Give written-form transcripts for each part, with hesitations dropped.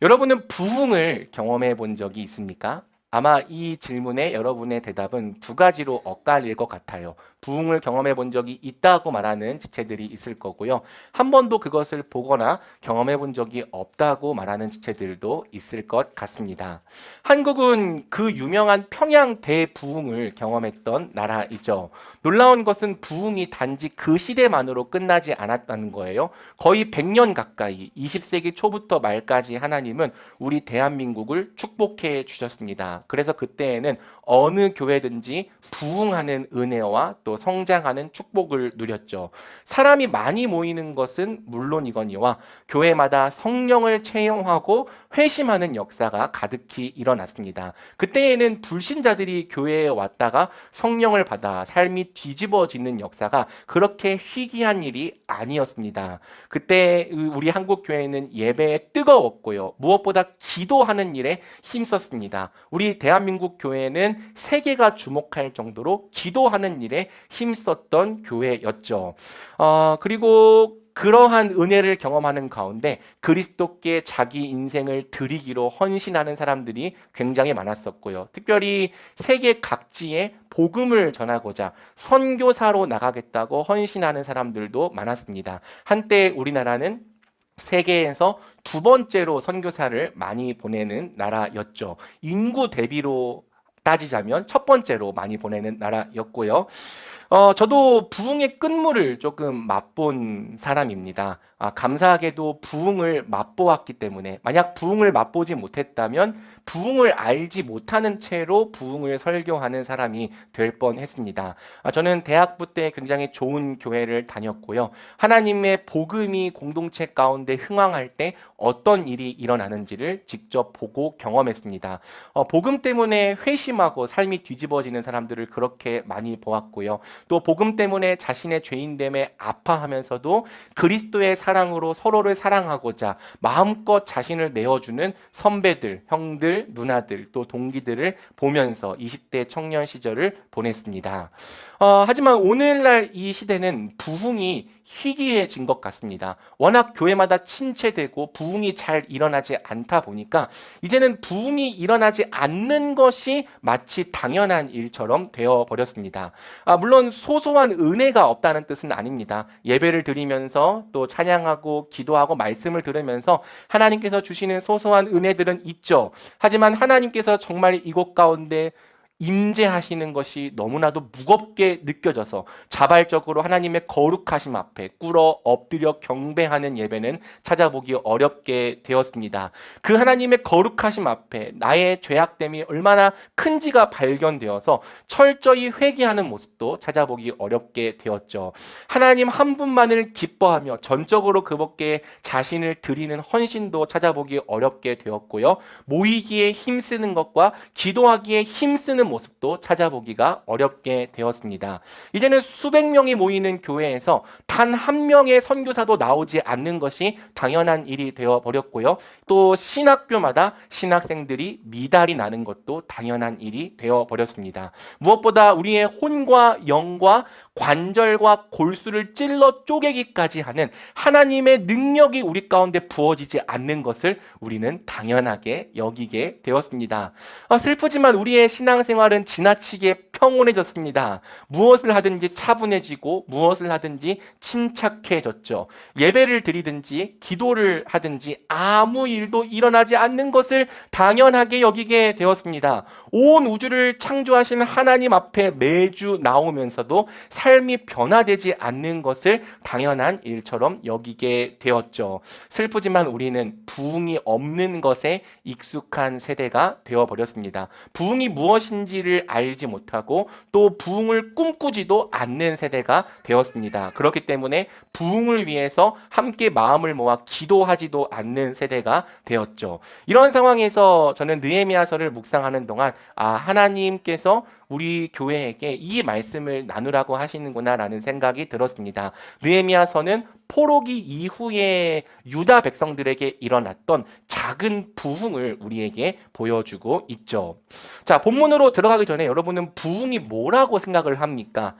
여러분은 부흥을 경험해 본 적이 있습니까? 아마 이 질문에 여러분의 대답은 두 가지로 엇갈릴 것 같아요. 부흥을 경험해 본 적이 있다고 말하는 지체들이 있을 거고요. 한 번도 그것을 보거나 경험해 본 적이 없다고 말하는 지체들도 있을 것 같습니다. 한국은 그 유명한 평양 대부흥을 경험했던 나라이죠. 놀라운 것은 부흥이 단지 그 시대만으로 끝나지 않았다는 거예요. 거의 100년 가까이 20세기 초부터 말까지 하나님은 우리 대한민국을 축복해 주셨습니다. 그래서 그때에는 어느 교회든지 부흥하는 은혜와 또 성장하는 축복을 누렸죠. 사람이 많이 모이는 것은 물론이거니와 교회마다 성령을 체험하고 회심하는 역사가 가득히 일어났습니다. 그때에는 불신자들이 교회에 왔다가 성령을 받아 삶이 뒤집어지는 역사가 그렇게 희귀한 일이 아니었습니다. 그때 우리 한국 교회는 예배에 뜨거웠고요. 무엇보다 기도하는 일에 힘썼습니다. 우리 대한민국 교회는 세계가 주목할 정도로 기도하는 일에 힘썼던 교회였죠. 그리고 그러한 은혜를 경험하는 가운데 그리스도께 자기 인생을 드리기로 헌신하는 사람들이 굉장히 많았었고요. 특별히 세계 각지에 복음을 전하고자 선교사로 나가겠다고 헌신하는 사람들도 많았습니다. 한때 우리나라는 세계에서 두 번째로 선교사를 많이 보내는 나라였죠. 인구 대비로 따지자면 첫 번째로 많이 보내는 나라였고요. 저도 부흥의 끝물을 조금 맛본 사람입니다. 감사하게도 부흥을 맛보았기 때문에 만약 부흥을 맛보지 못했다면 부흥을 알지 못하는 채로 부흥을 설교하는 사람이 될 뻔했습니다. 저는 대학부 때 굉장히 좋은 교회를 다녔고요. 하나님의 복음이 공동체 가운데 흥황할 때 어떤 일이 일어나는지를 직접 보고 경험했습니다. 복음 때문에 회심하고 삶이 뒤집어지는 사람들을 그렇게 많이 보았고요. 또 복음 때문에 자신의 죄인됨에 아파하면서도 그리스도의 사랑으로 서로를 사랑하고자 마음껏 자신을 내어주는 선배들, 형들, 누나들, 또 동기들을 보면서 20대 청년 시절을 보냈습니다. 하지만 오늘날 이 시대는 부흥이 희귀해진 것 같습니다. 워낙 교회마다 침체되고 부흥이 잘 일어나지 않다 보니까 이제는 부흥이 일어나지 않는 것이 마치 당연한 일처럼 되어 버렸습니다. 물론 소소한 은혜가 없다는 뜻은 아닙니다. 예배를 드리면서 또 찬양하고 기도하고 말씀을 들으면서 하나님께서 주시는 소소한 은혜들은 있죠. 하지만 하나님께서 정말 이곳 가운데 임재하시는 것이 너무나도 무겁게 느껴져서 자발적으로 하나님의 거룩하심 앞에 꿇어 엎드려 경배하는 예배는 찾아보기 어렵게 되었습니다. 그 하나님의 거룩하심 앞에 나의 죄악됨이 얼마나 큰지가 발견되어서 철저히 회개하는 모습도 찾아보기 어렵게 되었죠. 하나님 한 분만을 기뻐하며 전적으로 그분께 자신을 드리는 헌신도 찾아보기 어렵게 되었고요. 모이기에 힘쓰는 것과 기도하기에 힘쓰는 모습도 찾아보기가 어렵게 되었습니다. 이제는 수백 명이 모이는 교회에서 단 한 명의 선교사도 나오지 않는 것이 당연한 일이 되어 버렸고요. 또 신학교마다 신학생들이 미달이 나는 것도 당연한 일이 되어 버렸습니다. 무엇보다 우리의 혼과 영과 관절과 골수를 찔러 쪼개기까지 하는 하나님의 능력이 우리 가운데 부어지지 않는 것을 우리는 당연하게 여기게 되었습니다. 슬프지만 우리의 신앙생활은 지나치게 평온해졌습니다. 무엇을 하든지 차분해지고 무엇을 하든지 침착해졌죠. 예배를 드리든지 기도를 하든지 아무 일도 일어나지 않는 것을 당연하게 여기게 되었습니다. 온 우주를 창조하신 하나님 앞에 매주 나오면서도 삶이 변화되지 않는 것을 당연한 일처럼 여기게 되었죠. 슬프지만 우리는 부흥이 없는 것에 익숙한 세대가 되어버렸습니다. 부흥이 무엇인지를 알지 못하고 또 부흥을 꿈꾸지도 않는 세대가 되었습니다. 그렇기 때문에 부흥을 위해서 함께 마음을 모아 기도하지도 않는 세대가 되었죠. 이런 상황에서 저는 느헤미야서를 묵상하는 동안 하나님께서 우리 교회에게 이 말씀을 나누라고 하시는구나라는 생각이 들었습니다. 느헤미야서는 포로기 이후에 유다 백성들에게 일어났던 작은 부흥을 우리에게 보여주고 있죠. 자, 본문으로 들어가기 전에 여러분은 부흥이 뭐라고 생각을 합니까?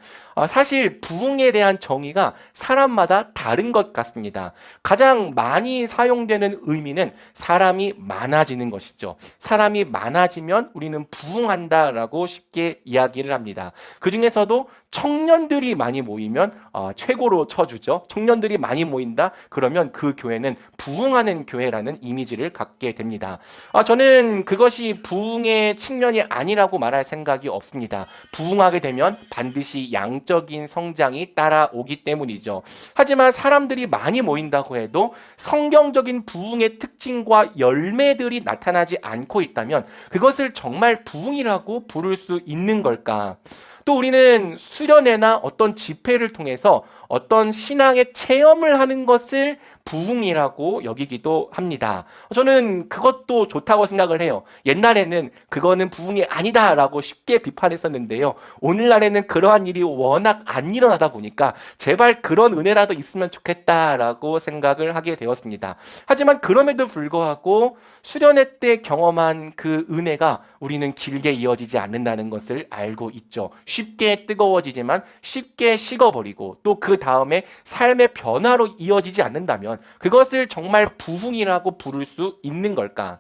사실 부흥에 대한 정의가 사람마다 다른 것 같습니다. 가장 많이 사용되는 의미는 사람이 많아지는 것이죠. 사람이 많아지면 우리는 부흥한다라고 쉽게 이야기를 합니다. 그 중에서도 청년들이 많이 모이면 최고로 쳐주죠. 청년들이 많이 모인다? 그러면 그 교회는 부흥하는 교회라는 이미지를 갖게 됩니다. 저는 그것이 부흥의 측면이 아니라고 말할 생각이 없습니다. 부흥하게 되면 반드시 양적인 성장이 따라오기 때문이죠. 하지만 사람들이 많이 모인다고 해도 성경적인 부흥의 특징과 열매들이 나타나지 않고 있다면 그것을 정말 부흥이라고 부를 수 있는 걸까? 또 우리는 수련회나 어떤 집회를 통해서 어떤 신앙의 체험을 하는 것을 부흥이라고 여기기도 합니다. 저는 그것도 좋다고 생각을 해요. 옛날에는 그거는 부흥이 아니다라고 쉽게 비판했었는데요. 오늘날에는 그러한 일이 워낙 안 일어나다 보니까 제발 그런 은혜라도 있으면 좋겠다라고 생각을 하게 되었습니다. 하지만 그럼에도 불구하고 수련회 때 경험한 그 은혜가 우리는 길게 이어지지 않는다는 것을 알고 있죠. 쉽게 뜨거워지지만 쉽게 식어버리고 또 그 다음에 삶의 변화로 이어지지 않는다면 그것을 정말 부흥이라고 부를 수 있는 걸까?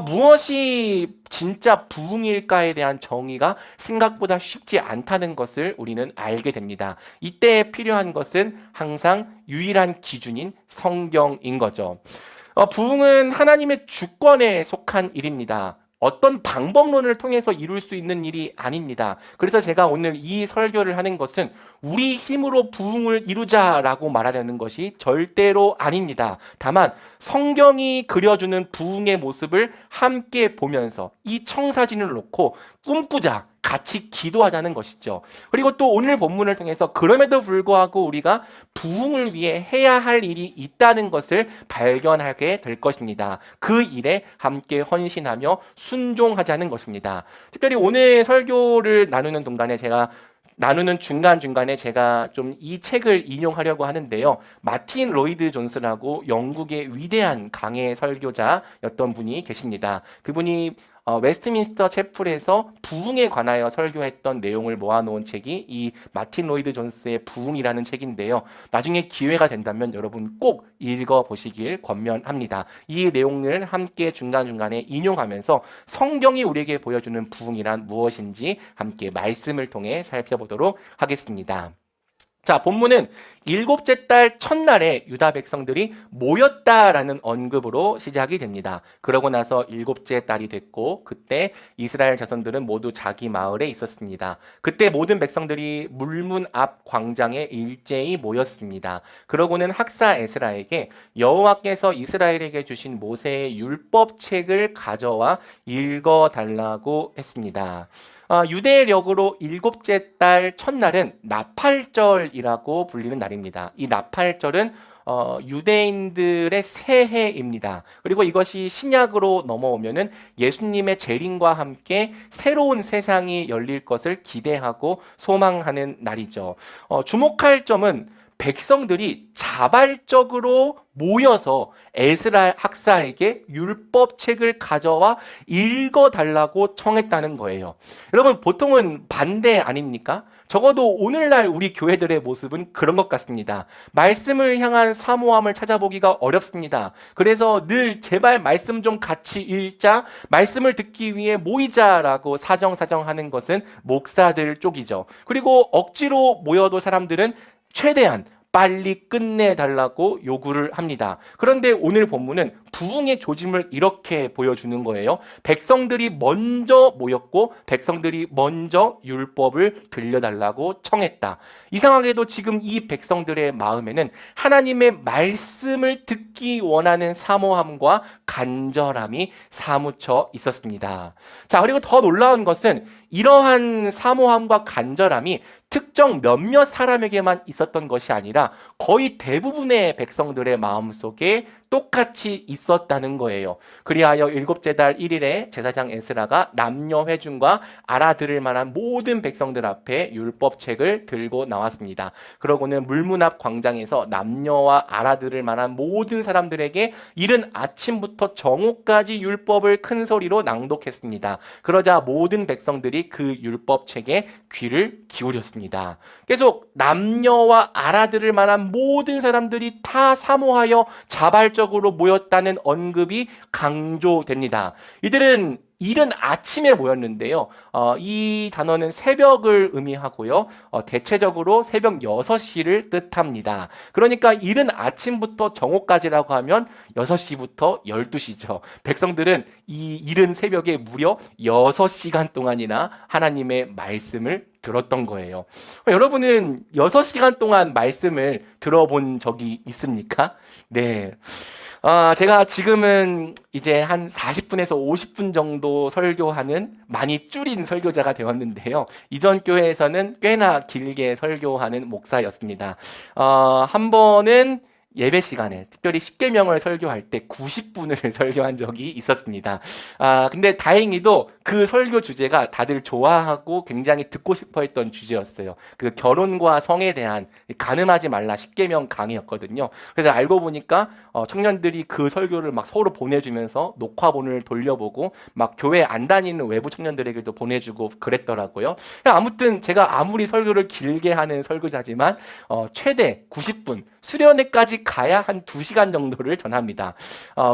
무엇이 진짜 부흥일까에 대한 정의가 생각보다 쉽지 않다는 것을 우리는 알게 됩니다. 이때 필요한 것은 항상 유일한 기준인 성경인 거죠. 부흥은 하나님의 주권에 속한 일입니다. 어떤 방법론을 통해서 이룰 수 있는 일이 아닙니다. 그래서 제가 오늘 이 설교를 하는 것은 우리 힘으로 부흥을 이루자라고 말하려는 것이 절대로 아닙니다. 다만 성경이 그려주는 부흥의 모습을 함께 보면서 이 청사진을 놓고 꿈꾸자, 같이 기도하자는 것이죠. 그리고 또 오늘 본문을 통해서 그럼에도 불구하고 우리가 부흥을 위해 해야 할 일이 있다는 것을 발견하게 될 것입니다. 그 일에 함께 헌신하며 순종하자는 것입니다. 특별히 오늘 설교를 나누는 동안에 제가 나누는 중간중간에 제가 좀 이 책을 인용하려고 하는데요. 마틴 로이드 존스라고 영국의 위대한 강해 설교자였던 분이 계십니다. 그분이 웨스트민스터 채플에서 부흥에 관하여 설교했던 내용을 모아놓은 책이 이 마틴 로이드 존스의 부흥이라는 책인데요. 나중에 기회가 된다면 여러분 꼭 읽어보시길 권면합니다. 이 내용을 함께 중간중간에 인용하면서 성경이 우리에게 보여주는 부흥이란 무엇인지 함께 말씀을 통해 살펴보도록 하겠습니다. 자, 본문은 일곱째 달 첫날에 유다 백성들이 모였다라는 언급으로 시작이 됩니다. 그러고 나서 일곱째 달이 됐고 그때 이스라엘 자손들은 모두 자기 마을에 있었습니다. 그때 모든 백성들이 물문 앞 광장에 일제히 모였습니다. 그러고는 학사 에스라에게 여호와께서 이스라엘에게 주신 모세의 율법책을 가져와 읽어달라고 했습니다. 유대력으로 일곱째 달 첫날은 나팔절이라고 불리는 날입니다. 이 나팔절은 유대인들의 새해입니다. 그리고 이것이 신약으로 넘어오면은 예수님의 재림과 함께 새로운 세상이 열릴 것을 기대하고 소망하는 날이죠. 주목할 점은 백성들이 자발적으로 모여서 에스라 학사에게 율법책을 가져와 읽어달라고 청했다는 거예요. 여러분, 보통은 반대 아닙니까? 적어도 오늘날 우리 교회들의 모습은 그런 것 같습니다. 말씀을 향한 사모함을 찾아보기가 어렵습니다. 그래서 늘 제발 말씀 좀 같이 읽자, 말씀을 듣기 위해 모이자라고 사정사정하는 것은 목사들 쪽이죠. 그리고 억지로 모여도 사람들은 최대한 빨리 끝내달라고 요구를 합니다. 그런데 오늘 본문은 부흥의 조짐을 이렇게 보여주는 거예요. 백성들이 먼저 모였고 백성들이 먼저 율법을 들려달라고 청했다. 이상하게도 지금 이 백성들의 마음에는 하나님의 말씀을 듣기 원하는 사모함과 간절함이 사무쳐 있었습니다. 자, 그리고 더 놀라운 것은 이러한 사모함과 간절함이 특정 몇몇 사람에게만 있었던 것이 아니라 거의 대부분의 백성들의 마음속에 똑같이 있었다는 거예요. 그리하여 일곱째 달 1일에 제사장 에스라가 남녀 회중과 알아들을 만한 모든 백성들 앞에 율법책을 들고 나왔습니다. 그러고는 물문 앞 광장에서 남녀와 알아들을 만한 모든 사람들에게 이른 아침부터 정오까지 율법을 큰 소리로 낭독했습니다. 그러자 모든 백성들이 그 율법책에 귀를 기울였습니다. 계속 남녀와 알아들을 만한 모든 사람들이 다 사모하여 자발적으로 모였다는 언급이 강조됩니다. 이들은 이른 아침에 모였는데요. 이 단어는 새벽을 의미하고요. 대체적으로 새벽 6시를 뜻합니다. 그러니까 이른 아침부터 정오까지라고 하면 6시부터 12시죠. 백성들은 이 이른 새벽에 무려 6시간 동안이나 하나님의 말씀을 들었던 거예요. 여러분은 6시간 동안 말씀을 들어본 적이 있습니까? 네. 제가 지금은 이제 한 40분에서 50분 정도 설교하는 많이 줄인 설교자가 되었는데요. 이전 교회에서는 꽤나 길게 설교하는 목사였습니다. 한 번은 예배 시간에 특별히 십계명을 설교할 때 90분을 설교한 적이 있었습니다. 근데 다행히도 그 설교 주제가 다들 좋아하고 굉장히 듣고 싶어 했던 주제였어요. 그 결혼과 성에 대한 간음하지 말라 십계명 강의였거든요. 그래서 알고 보니까 청년들이 그 설교를 막 서로 보내주면서 녹화본을 돌려보고 막 교회 안 다니는 외부 청년들에게도 보내주고 그랬더라고요. 아무튼 제가 아무리 설교를 길게 하는 설교자지만 최대 90분 수련회까지 가야 한 2시간 정도를 전합니다.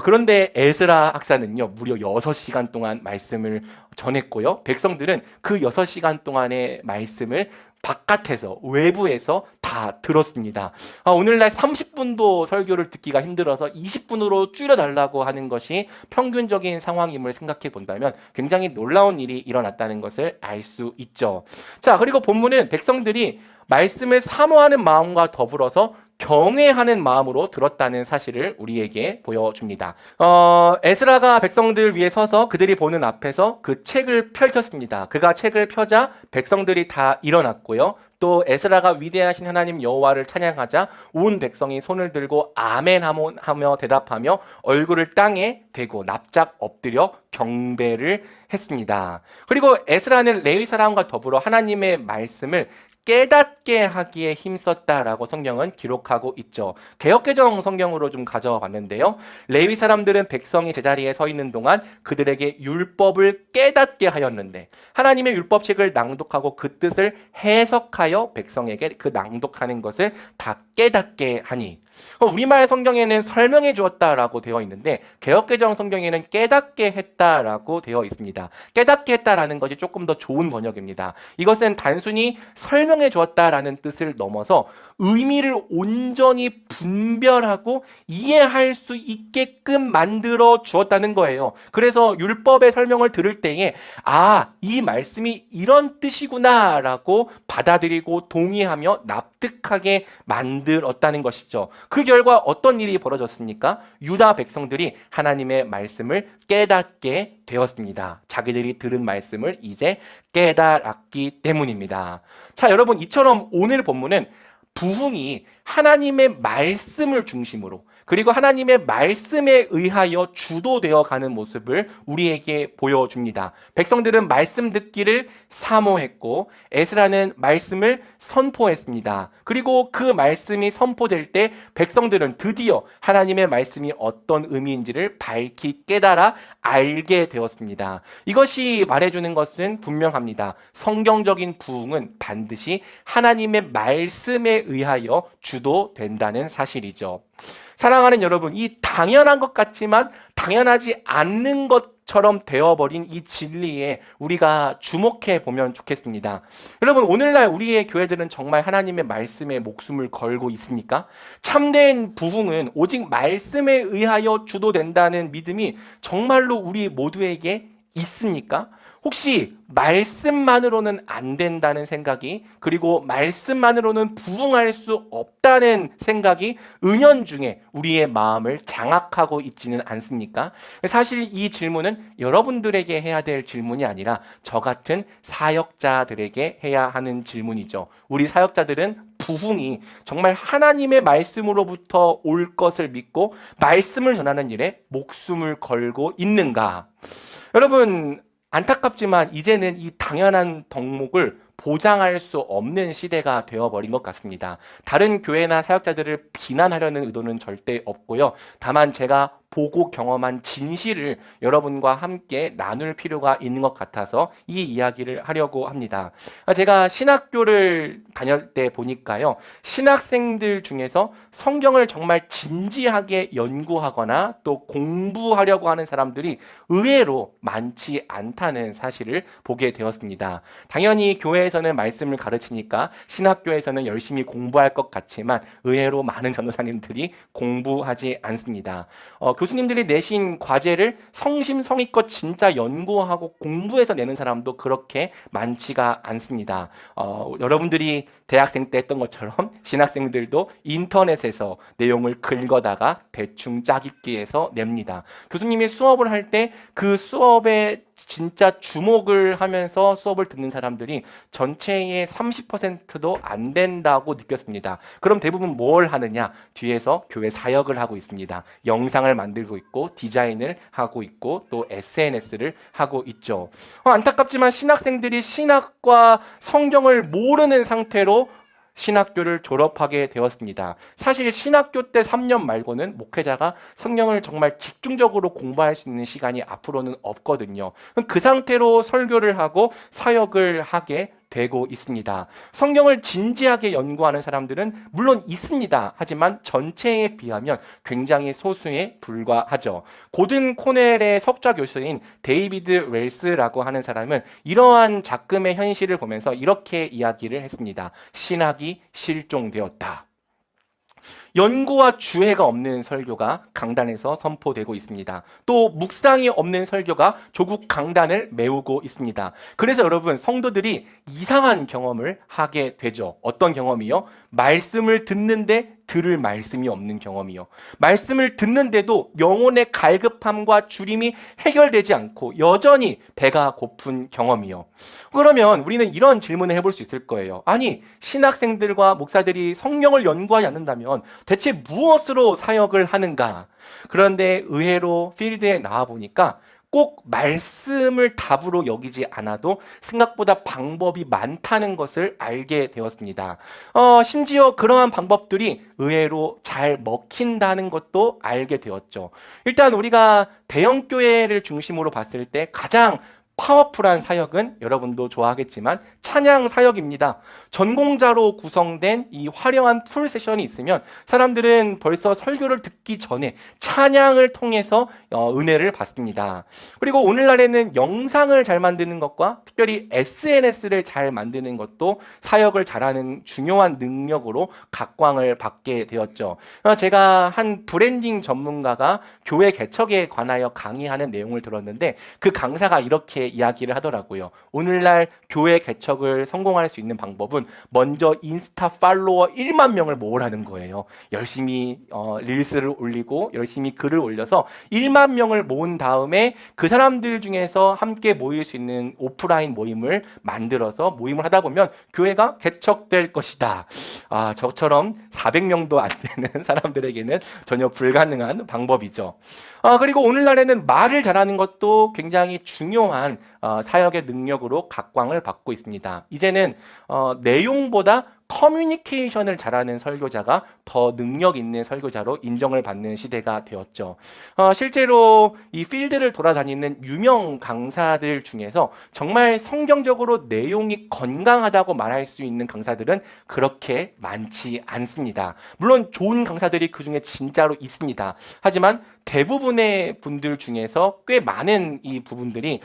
그런데 에스라 학사는요, 무려 6시간 동안 말씀을 전했고요. 백성들은 그 6시간 동안의 말씀을 바깥에서, 외부에서 다 들었습니다. 오늘날 30분도 설교를 듣기가 힘들어서 20분으로 줄여달라고 하는 것이 평균적인 상황임을 생각해 본다면 굉장히 놀라운 일이 일어났다는 것을 알 수 있죠. 자, 그리고 본문은 백성들이 말씀을 사모하는 마음과 더불어서 경외하는 마음으로 들었다는 사실을 우리에게 보여줍니다. 에스라가 백성들 위에 서서 그들이 보는 앞에서 그 책을 펼쳤습니다. 그가 책을 펴자 백성들이 다 일어났고요. 또 에스라가 위대하신 하나님 여호와를 찬양하자 온 백성이 손을 들고 아멘 하며 대답하며 얼굴을 땅에 대고 납작 엎드려 경배를 했습니다. 그리고 에스라는 레위 사람과 더불어 하나님의 말씀을 깨닫게 하기에 힘썼다라고 성경은 기록하고 있죠. 개역개정 성경으로 좀 가져와 봤는데요. 레위 사람들은 백성이 제자리에 서 있는 동안 그들에게 율법을 깨닫게 하였는데 하나님의 율법책을 낭독하고 그 뜻을 해석하여 백성에게 그 낭독하는 것을 다 깨닫게 하니 우리말 성경에는 설명해 주었다라고 되어 있는데 개역개정 성경에는 깨닫게 했다라고 되어 있습니다. 깨닫게 했다라는 것이 조금 더 좋은 번역입니다. 이것은 단순히 설명해 주었다라는 뜻을 넘어서 의미를 온전히 분별하고 이해할 수 있게끔 만들어 주었다는 거예요. 그래서 율법의 설명을 들을 때에 이 말씀이 이런 뜻이구나라고 받아들이고 동의하며 납득하게 만들었다는 것이죠. 그 결과 어떤 일이 벌어졌습니까? 유다 백성들이 하나님의 말씀을 깨닫게 되었습니다. 자기들이 들은 말씀을 이제 깨달았기 때문입니다. 자, 여러분, 이처럼 오늘 본문은 부흥이 하나님의 말씀을 중심으로 그리고 하나님의 말씀에 의하여 주도되어 가는 모습을 우리에게 보여줍니다. 백성들은 말씀 듣기를 사모했고 에스라는 말씀을 선포했습니다. 그리고 그 말씀이 선포될 때 백성들은 드디어 하나님의 말씀이 어떤 의미인지를 밝히 깨달아 알게 되었습니다. 이것이 말해주는 것은 분명합니다. 성경적인 부흥은 반드시 하나님의 말씀에 의하여 주도된다는 사실이죠. 사랑하는 여러분, 이 당연한 것 같지만 당연하지 않는 것처럼 되어버린 이 진리에 우리가 주목해 보면 좋겠습니다. 여러분, 오늘날 우리의 교회들은 정말 하나님의 말씀에 목숨을 걸고 있습니까? 참된 부흥은 오직 말씀에 의하여 주도된다는 믿음이 정말로 우리 모두에게 있습니까? 혹시 말씀만으로는 안 된다는 생각이 그리고 말씀만으로는 부흥할 수 없다는 생각이 은연중에 우리의 마음을 장악하고 있지는 않습니까? 사실 이 질문은 여러분들에게 해야 될 질문이 아니라 저 같은 사역자들에게 해야 하는 질문이죠. 우리 사역자들은 부흥이 정말 하나님의 말씀으로부터 올 것을 믿고 말씀을 전하는 일에 목숨을 걸고 있는가? 여러분, 안타깝지만 이제는 이 당연한 덕목을 보장할 수 없는 시대가 되어버린 것 같습니다. 다른 교회나 사역자들을 비난하려는 의도는 절대 없고요. 다만 제가 보고 경험한 진실을 여러분과 함께 나눌 필요가 있는 것 같아서 이 이야기를 하려고 합니다. 제가 신학교를 다닐 때 보니까요, 신학생들 중에서 성경을 정말 진지하게 연구하거나 또 공부하려고 하는 사람들이 의외로 많지 않다는 사실을 보게 되었습니다. 당연히 교회에서는 말씀을 가르치니까 신학교에서는 열심히 공부할 것 같지만 의외로 많은 전도사님들이 공부하지 않습니다. 교수님들이 내신 과제를 성심성의껏 진짜 연구하고 공부해서 내는 사람도 그렇게 많지가 않습니다. 여러분들이 대학생 때 했던 것처럼 신학생들도 인터넷에서 내용을 긁어다가 대충 짜깁기 해서 냅니다. 교수님이 수업을 할 때 그 수업에 진짜 주목을 하면서 수업을 듣는 사람들이 전체의 30%도 안 된다고 느꼈습니다. 그럼 대부분 뭘 하느냐? 뒤에서 교회 사역을 하고 있습니다. 영상을 만들고 있고 디자인을 하고 있고 또 SNS를 하고 있죠. 안타깝지만 신학생들이 신학과 성경을 모르는 상태로 신학교를 졸업하게 되었습니다. 사실 신학교 때 3년 말고는 목회자가 성경을 정말 집중적으로 공부할 수 있는 시간이 앞으로는 없거든요. 그 상태로 설교를 하고 사역을 하게 되고 있습니다. 성경을 진지하게 연구하는 사람들은 물론 있습니다. 하지만 전체에 비하면 굉장히 소수에 불과하죠. 고든 코넬의 석좌 교수인 데이비드 웰스라고 하는 사람은 이러한 작금의 현실을 보면서 이렇게 이야기를 했습니다. 신학이 실종되었다. 연구와 주해가 없는 설교가 강단에서 선포되고 있습니다. 또 묵상이 없는 설교가 조국 강단을 메우고 있습니다. 그래서 여러분, 성도들이 이상한 경험을 하게 되죠. 어떤 경험이요? 말씀을 듣는데 들을 말씀이 없는 경험이요. 말씀을 듣는데도 영혼의 갈급함과 주림이 해결되지 않고 여전히 배가 고픈 경험이요. 그러면 우리는 이런 질문을 해볼 수 있을 거예요. 아니, 신학생들과 목사들이 성경을 연구하지 않는다면 대체 무엇으로 사역을 하는가? 그런데 의외로 필드에 나와 보니까 꼭 말씀을 답으로 여기지 않아도 생각보다 방법이 많다는 것을 알게 되었습니다. 심지어 그러한 방법들이 의외로 잘 먹힌다는 것도 알게 되었죠. 일단 우리가 대형 교회를 중심으로 봤을 때 가장 파워풀한 사역은 여러분도 좋아하겠지만 찬양 사역입니다. 전공자로 구성된 이 화려한 풀 세션이 있으면 사람들은 벌써 설교를 듣기 전에 찬양을 통해서 은혜를 받습니다. 그리고 오늘날에는 영상을 잘 만드는 것과 특별히 SNS를 잘 만드는 것도 사역을 잘하는 중요한 능력으로 각광을 받게 되었죠. 제가 한 브랜딩 전문가가 교회 개척에 관하여 강의하는 내용을 들었는데 그 강사가 이렇게 이야기를 하더라고요. 오늘날 교회 개척을 성공할 수 있는 방법은 먼저 인스타 팔로워 1만 명을 모으라는 거예요. 열심히 릴스를 올리고 열심히 글을 올려서 1만 명을 모은 다음에 그 사람들 중에서 함께 모일 수 있는 오프라인 모임을 만들어서 모임을 하다 보면 교회가 개척될 것이다. 저처럼 400명도 안 되는 사람들에게는 전혀 불가능한 방법이죠. 그리고 오늘날에는 말을 잘하는 것도 굉장히 중요한 사역의 능력으로 각광을 받고 있습니다. 이제는 내용보다 커뮤니케이션을 잘하는 설교자가 더 능력 있는 설교자로 인정을 받는 시대가 되었죠. 실제로 이 필드를 돌아다니는 유명 강사들 중에서 정말 성경적으로 내용이 건강하다고 말할 수 있는 강사들은 그렇게 많지 않습니다. 물론 좋은 강사들이 그 중에 진짜로 있습니다. 하지만 대부분의 분들 중에서 꽤 많은 이 부분들이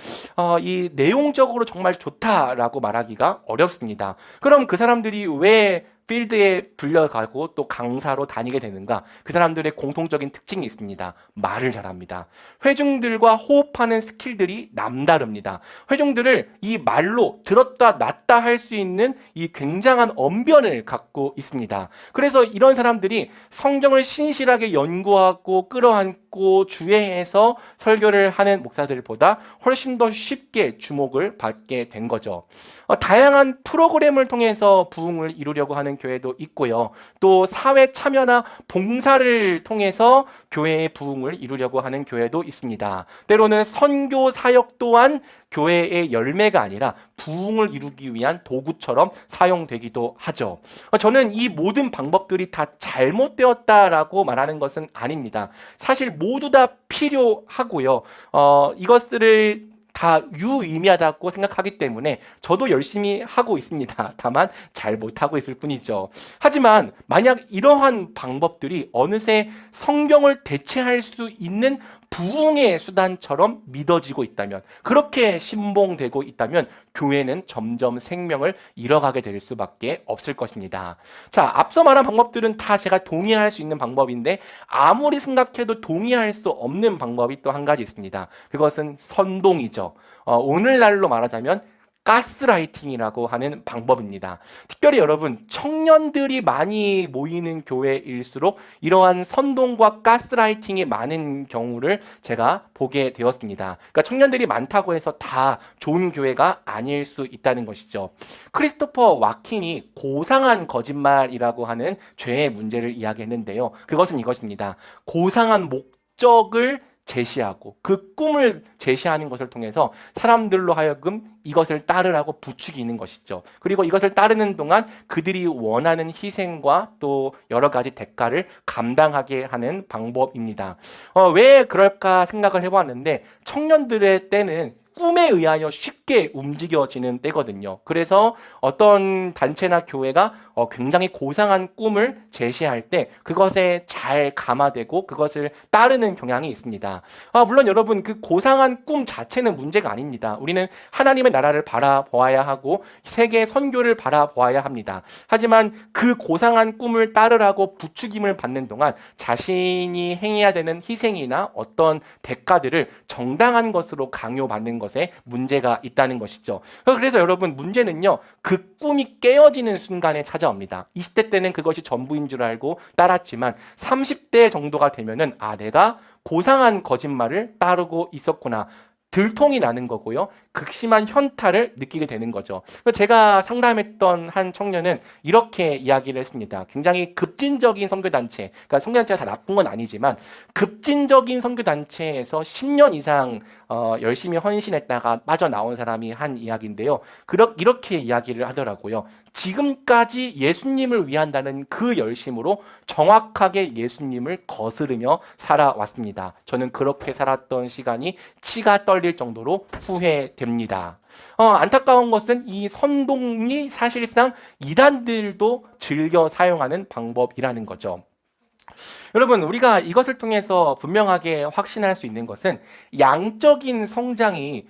이 내용적으로 정말 좋다라고 말하기가 어렵습니다. 그럼 그 사람들이 왜 필드에 불려가고 또 강사로 다니게 되는가? 그 사람들의 공통적인 특징이 있습니다. 말을 잘합니다. 회중들과 호흡하는 스킬들이 남다릅니다. 회중들을 이 말로 들었다 놨다 할 수 있는 이 굉장한 언변을 갖고 있습니다. 그래서 이런 사람들이 성경을 신실하게 연구하고 끌어안고 주의해서 설교를 하는 목사들보다 훨씬 더 쉽게 주목을 받게 된 거죠. 다양한 프로그램을 통해서 부흥을 이루려고 하는 교회도 있고요. 또 사회 참여나 봉사를 통해서 교회의 부흥을 이루려고 하는 교회도 있습니다. 때로는 선교 사역 또한 교회의 열매가 아니라 부흥을 이루기 위한 도구처럼 사용되기도 하죠. 저는 이 모든 방법들이 다 잘못되었다라고 말하는 것은 아닙니다. 사실 모두 다 필요하고요. 이것들을 다 유의미하다고 생각하기 때문에 저도 열심히 하고 있습니다. 다만 잘 못하고 있을 뿐이죠. 하지만 만약 이러한 방법들이 어느새 성경을 대체할 수 있는 부흥의 수단처럼 믿어지고 있다면, 그렇게 신봉되고 있다면 교회는 점점 생명을 잃어가게 될 수밖에 없을 것입니다. 자, 앞서 말한 방법들은 다 제가 동의할 수 있는 방법인데 아무리 생각해도 동의할 수 없는 방법이 또 한 가지 있습니다. 그것은 선동이죠. 오늘날로 말하자면 가스라이팅이라고 하는 방법입니다. 특별히 여러분, 청년들이 많이 모이는 교회일수록 이러한 선동과 가스라이팅이 많은 경우를 제가 보게 되었습니다. 그러니까 청년들이 많다고 해서 다 좋은 교회가 아닐 수 있다는 것이죠. 크리스토퍼 와킨이 고상한 거짓말이라고 하는 죄의 문제를 이야기했는데요. 그것은 이것입니다. 고상한 목적을 제시하고 그 꿈을 제시하는 것을 통해서 사람들로 하여금 이것을 따르라고 부추기는 것이죠. 그리고 이것을 따르는 동안 그들이 원하는 희생과 또 여러 가지 대가를 감당하게 하는 방법입니다. 왜 그럴까 생각을 해보았는데 청년들의 때는 꿈에 의하여 쉽게 움직여지는 때거든요. 그래서 어떤 단체나 교회가 굉장히 고상한 꿈을 제시할 때 그것에 잘 감화되고 그것을 따르는 경향이 있습니다. 물론 여러분, 그 고상한 꿈 자체는 문제가 아닙니다. 우리는 하나님의 나라를 바라보아야 하고 세계 선교를 바라보아야 합니다. 하지만 그 고상한 꿈을 따르라고 부추김을 받는 동안 자신이 행해야 되는 희생이나 어떤 대가들을 정당한 것으로 강요받는 것에 문제가 있다는 것이죠. 그래서 여러분, 문제는요, 그 꿈이 깨어지는 순간에 찾아옵니다. 20대 때는 그것이 전부인 줄 알고 따랐지만 30대 정도가 되면은 내가 고상한 거짓말을 따르고 있었구나, 들통이 나는 거고요. 극심한 현타를 느끼게 되는 거죠. 제가 상담했던 한 청년은 이렇게 이야기를 했습니다. 굉장히 급진적인 선교단체, 그러니까 선교단체가 다 나쁜 건 아니지만 급진적인 선교단체에서 10년 이상 열심히 헌신했다가 빠져나온 사람이 한 이야기인데요. 이렇게 이야기를 하더라고요. 지금까지 예수님을 위한다는 그 열심으로 정확하게 예수님을 거스르며 살아왔습니다. 저는 그렇게 살았던 시간이 치가 떨릴 정도로 후회됩니다. 안타까운 것은 이 선동이 사실상 이단들도 즐겨 사용하는 방법이라는 거죠. 여러분, 우리가 이것을 통해서 분명하게 확신할 수 있는 것은 양적인 성장이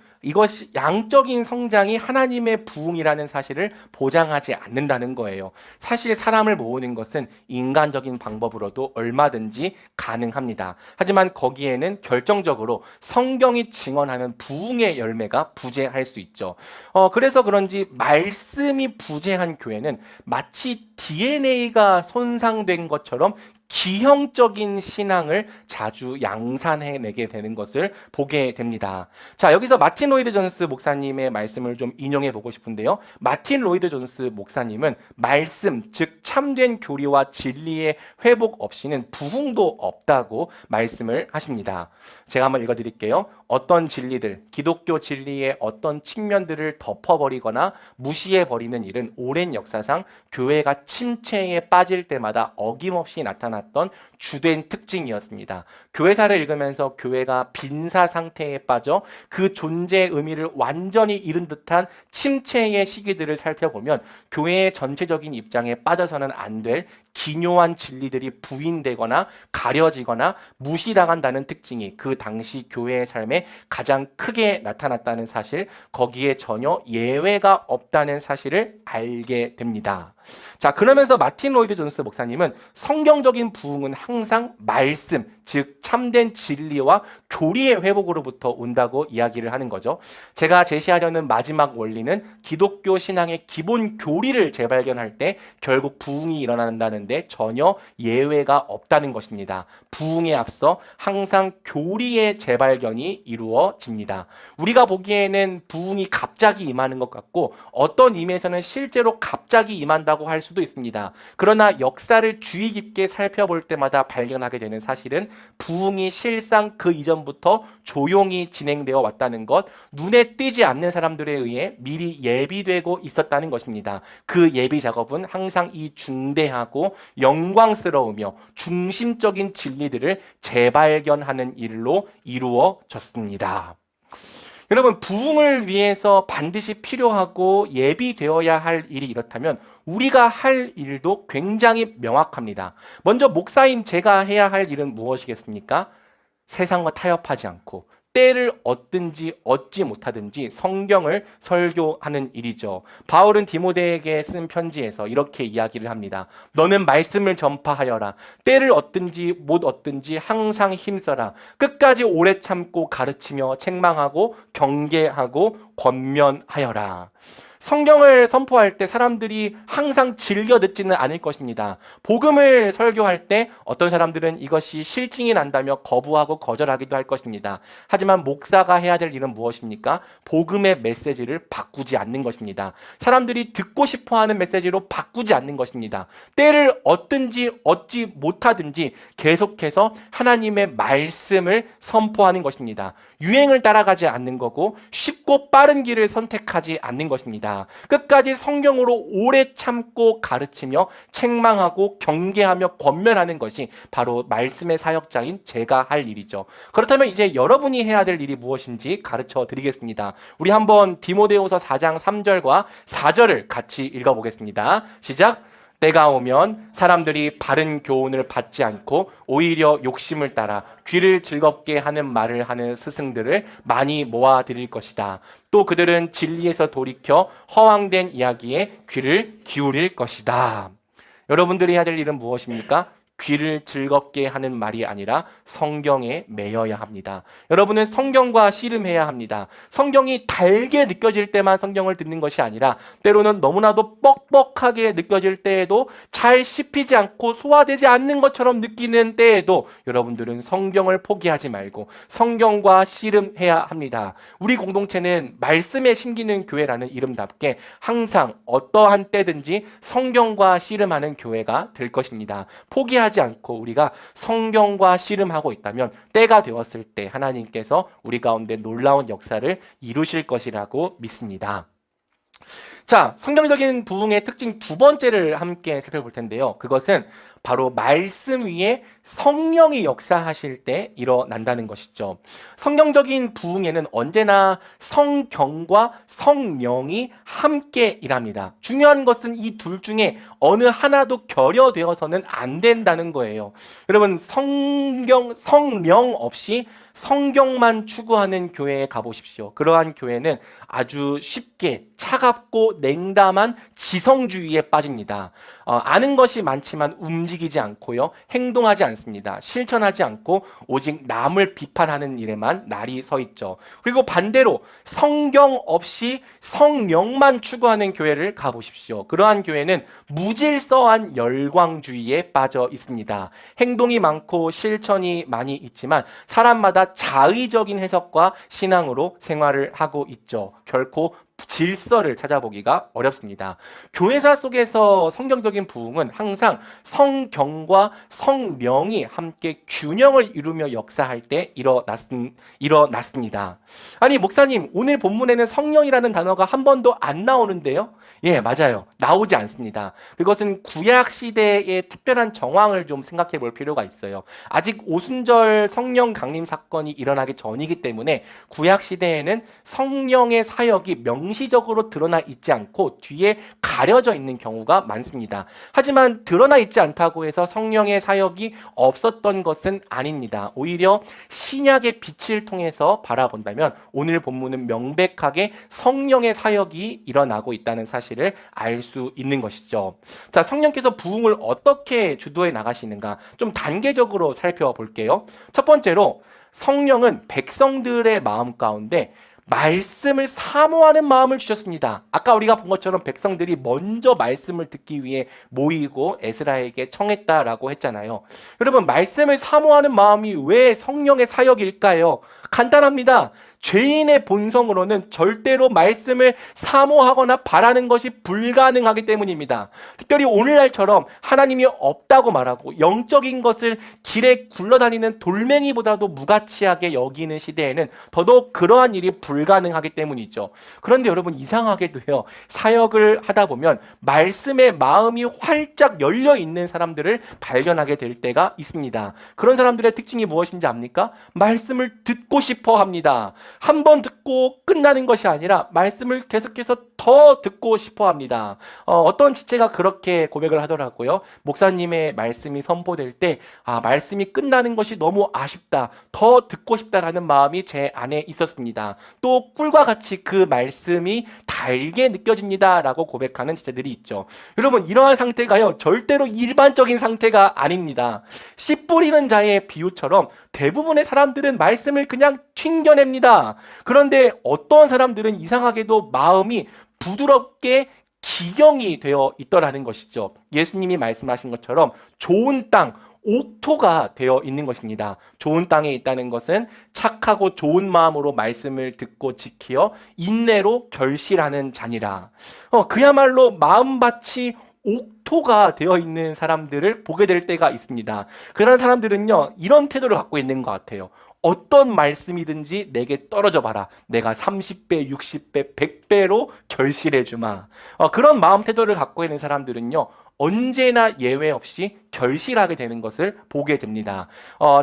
하나님의 부흥이라는 사실을 보장하지 않는다는 거예요. 사실 사람을 모으는 것은 인간적인 방법으로도 얼마든지 가능합니다. 하지만 거기에는 결정적으로 성경이 증언하는 부흥의 열매가 부재할 수 있죠. 그래서 그런지 말씀이 부재한 교회는 마치 DNA가 손상된 것처럼 기형적인 신앙을 자주 양산해내게 되는 것을 보게 됩니다. 자, 여기서 마틴 로이드 존스 목사님의 말씀을 좀 인용해 보고 싶은데요. 마틴 로이드 존스 목사님은 말씀, 즉 참된 교리와 진리의 회복 없이는 부흥도 없다고 말씀을 하십니다. 제가 한번 읽어드릴게요. 어떤 진리들, 기독교 진리의 어떤 측면들을 덮어버리거나 무시해버리는 일은 오랜 역사상 교회가 침체에 빠질 때마다 어김없이 나타났던 주된 특징이었습니다. 교회사를 읽으면서 교회가 빈사 상태에 빠져 그 존재의 의미를 완전히 잃은 듯한 침체의 시기들을 살펴보면 교회의 전체적인 입장에 빠져서는 안 될 기묘한 진리들이 부인되거나 가려지거나 무시당한다는 특징이 그 당시 교회의 삶에 가장 크게 나타났다는 사실, 거기에 전혀 예외가 없다는 사실을 알게 됩니다. 자, 그러면서 마틴 로이드 존스 목사님은 성경적인 부흥은 항상 말씀, 즉 참된 진리와 교리의 회복으로부터 온다고 이야기를 하는 거죠. 제가 제시하려는 마지막 원리는 기독교 신앙의 기본 교리를 재발견할 때 결국 부흥이 일어난다는데 전혀 예외가 없다는 것입니다. 부흥에 앞서 항상 교리의 재발견이 이루어집니다. 우리가 보기에는 부흥이 갑자기 임하는 것 같고 어떤 의미에서는 실제로 갑자기 임한다고 할 수도 있습니다. 그러나 역사를 주의 깊게 살펴볼 때마다 발견하게 되는 사실은 부흥이 실상 그 이전부터 조용히 진행되어 왔다는 것, 눈에 띄지 않는 사람들에 의해 미리 예비되고 있었다는 것입니다. 그 예비 작업은 항상 이 중대하고 영광스러우며 중심적인 진리들을 재발견하는 일로 이루어졌습니다. 여러분, 부흥을 위해서 반드시 필요하고 예비되어야 할 일이 이렇다면 우리가 할 일도 굉장히 명확합니다. 먼저 목사인 제가 해야 할 일은 무엇이겠습니까? 세상과 타협하지 않고 때를 얻든지 얻지 못하든지 성경을 설교하는 일이죠. 바울은 디모데에게 쓴 편지에서 이렇게 이야기를 합니다. 너는 말씀을 전파하여라. 때를 얻든지 못 얻든지 항상 힘써라. 끝까지 오래 참고 가르치며 책망하고 경계하고 권면하여라. 성경을 선포할 때 사람들이 항상 즐겨 듣지는 않을 것입니다. 복음을 설교할 때 어떤 사람들은 이것이 실증이 난다며 거부하고 거절하기도 할 것입니다. 하지만 목사가 해야 될 일은 무엇입니까? 복음의 메시지를 바꾸지 않는 것입니다. 사람들이 듣고 싶어하는 메시지로 바꾸지 않는 것입니다. 때를 얻든지 얻지 못하든지 계속해서 하나님의 말씀을 선포하는 것입니다. 유행을 따라가지 않는 거고 쉽고 빠른 길을 선택하지 않는 것입니다. 끝까지 성경으로 오래 참고 가르치며 책망하고 경계하며 권면하는 것이 바로 말씀의 사역자인 제가 할 일이죠. 그렇다면 이제 여러분이 해야 될 일이 무엇인지 가르쳐 드리겠습니다. 우리 한번 디모데후서 4장 3절과 4절을 같이 읽어보겠습니다. 시작! 때가 오면 사람들이 바른 교훈을 받지 않고 오히려 욕심을 따라 귀를 즐겁게 하는 말을 하는 스승들을 많이 모아들일 것이다. 또 그들은 진리에서 돌이켜 허황된 이야기에 귀를 기울일 것이다. 여러분들이 해야 될 일은 무엇입니까? 귀를 즐겁게 하는 말이 아니라 성경에 매여야 합니다. 여러분은 성경과 씨름해야 합니다. 성경이 달게 느껴질 때만 성경을 듣는 것이 아니라 때로는 너무나도 뻑뻑하게 느껴질 때에도 잘 씹히지 않고 소화되지 않는 것처럼 느끼는 때에도 여러분들은 성경을 포기하지 말고 성경과 씨름해야 합니다. 우리 공동체는 말씀에 심기는 교회라는 이름답게 항상 어떠한 때든지 성경과 씨름하는 교회가 될 것입니다. 포기하지 않고 우리가 성경과 씨름하고 있다면 때가 되었을 때 하나님께서 우리 가운데 놀라운 역사를 이루실 것이라고 믿습니다. 자, 성경적인 부흥의 특징 두 번째를 함께 살펴볼 텐데요. 그것은 바로 말씀 위에 성령이 역사하실 때 일어난다는 것이죠. 성경적인 부흥에는 언제나 성경과 성령이 함께 일합니다. 중요한 것은 이 둘 중에 어느 하나도 결여되어서는 안 된다는 거예요. 여러분, 성령 없이 성경만 추구하는 교회에 가보십시오. 그러한 교회는 아주 쉽게 차갑고 냉담한 지성주의에 빠집니다. 아는 것이 많지만 움직이지 않고요. 행동하지 않습니다. 실천하지 않고 오직 남을 비판하는 일에만 날이 서 있죠. 그리고 반대로 성경 없이 성령만 추구하는 교회를 가보십시오. 그러한 교회는 무질서한 열광주의에 빠져 있습니다. 행동이 많고 실천이 많이 있지만 사람마다 자의적인 해석과 신앙으로 생활을 하고 있죠. 결코 질서를 찾아보기가 어렵습니다. 교회사 속에서 성경적인 부흥은 항상 성경과 성령이 함께 균형을 이루며 역사할 때 일어났습니다. 아니, 목사님, 오늘 본문에는 성령이라는 단어가 한 번도 안 나오는데요? 예, 맞아요. 나오지 않습니다. 그것은 구약 시대의 특별한 정황을 좀 생각해 볼 필요가 있어요. 아직 오순절 성령 강림 사건이 일어나기 전이기 때문에 구약 시대에는 성령의 사역이 명시적으로 드러나 있지 않고 뒤에 가려져 있는 경우가 많습니다. 하지만 드러나 있지 않다고 해서 성령의 사역이 없었던 것은 아닙니다. 오히려 신약의 빛을 통해서 바라본다면 오늘 본문은 명백하게 성령의 사역이 일어나고 있다는 사실을 알 수 있는 것이죠. 자, 성령께서 부흥을 어떻게 주도해 나가시는가 좀 단계적으로 살펴볼게요. 첫 번째로 성령은 백성들의 마음 가운데 말씀을 사모하는 마음을 주셨습니다. 아까 우리가 본 것처럼 백성들이 먼저 말씀을 듣기 위해 모이고 에스라에게 청했다라고 했잖아요. 여러분, 말씀을 사모하는 마음이 왜 성령의 사역일까요? 간단합니다. 죄인의 본성으로는 절대로 말씀을 사모하거나 바라는 것이 불가능하기 때문입니다. 특별히 오늘날처럼 하나님이 없다고 말하고 영적인 것을 길에 굴러다니는 돌멩이보다도 무가치하게 여기는 시대에는 더더욱 그러한 일이 불가능하기 때문이죠. 그런데 여러분, 이상하게도요, 사역을 하다 보면 말씀의 마음이 활짝 열려 있는 사람들을 발견하게 될 때가 있습니다. 그런 사람들의 특징이 무엇인지 압니까? 말씀을 듣고 싶어 합니다. 한 번 듣고 끝나는 것이 아니라 말씀을 계속해서 더 듣고 싶어 합니다. 어떤 지체가 그렇게 고백을 하더라고요. 목사님의 말씀이 선포될 때 말씀이 끝나는 것이 너무 아쉽다. 더 듣고 싶다라는 마음이 제 안에 있었습니다. 또 꿀과 같이 그 말씀이 달게 느껴집니다. 라고 고백하는 지체들이 있죠. 여러분, 이러한 상태가요, 절대로 일반적인 상태가 아닙니다. 씨 뿌리는 자의 비유처럼 대부분의 사람들은 말씀을 그냥 튕겨냅니다. 그런데 어떤 사람들은 이상하게도 마음이 부드럽게 기경이 되어 있더라는 것이죠. 예수님이 말씀하신 것처럼 좋은 땅, 옥토가 되어 있는 것입니다. 좋은 땅에 있다는 것은 착하고 좋은 마음으로 말씀을 듣고 지키어 인내로 결실하는 자니라. 그야말로 마음밭이 옥토가 되어 있는 사람들을 보게 될 때가 있습니다. 그런 사람들은요, 이런 태도를 갖고 있는 것 같아요. 어떤 말씀이든지 내게 떨어져 봐라. 내가 30배, 60배, 100배로 결실해 주마. 그런 마음 태도를 갖고 있는 사람들은요, 언제나 예외 없이 결실하게 되는 것을 보게 됩니다.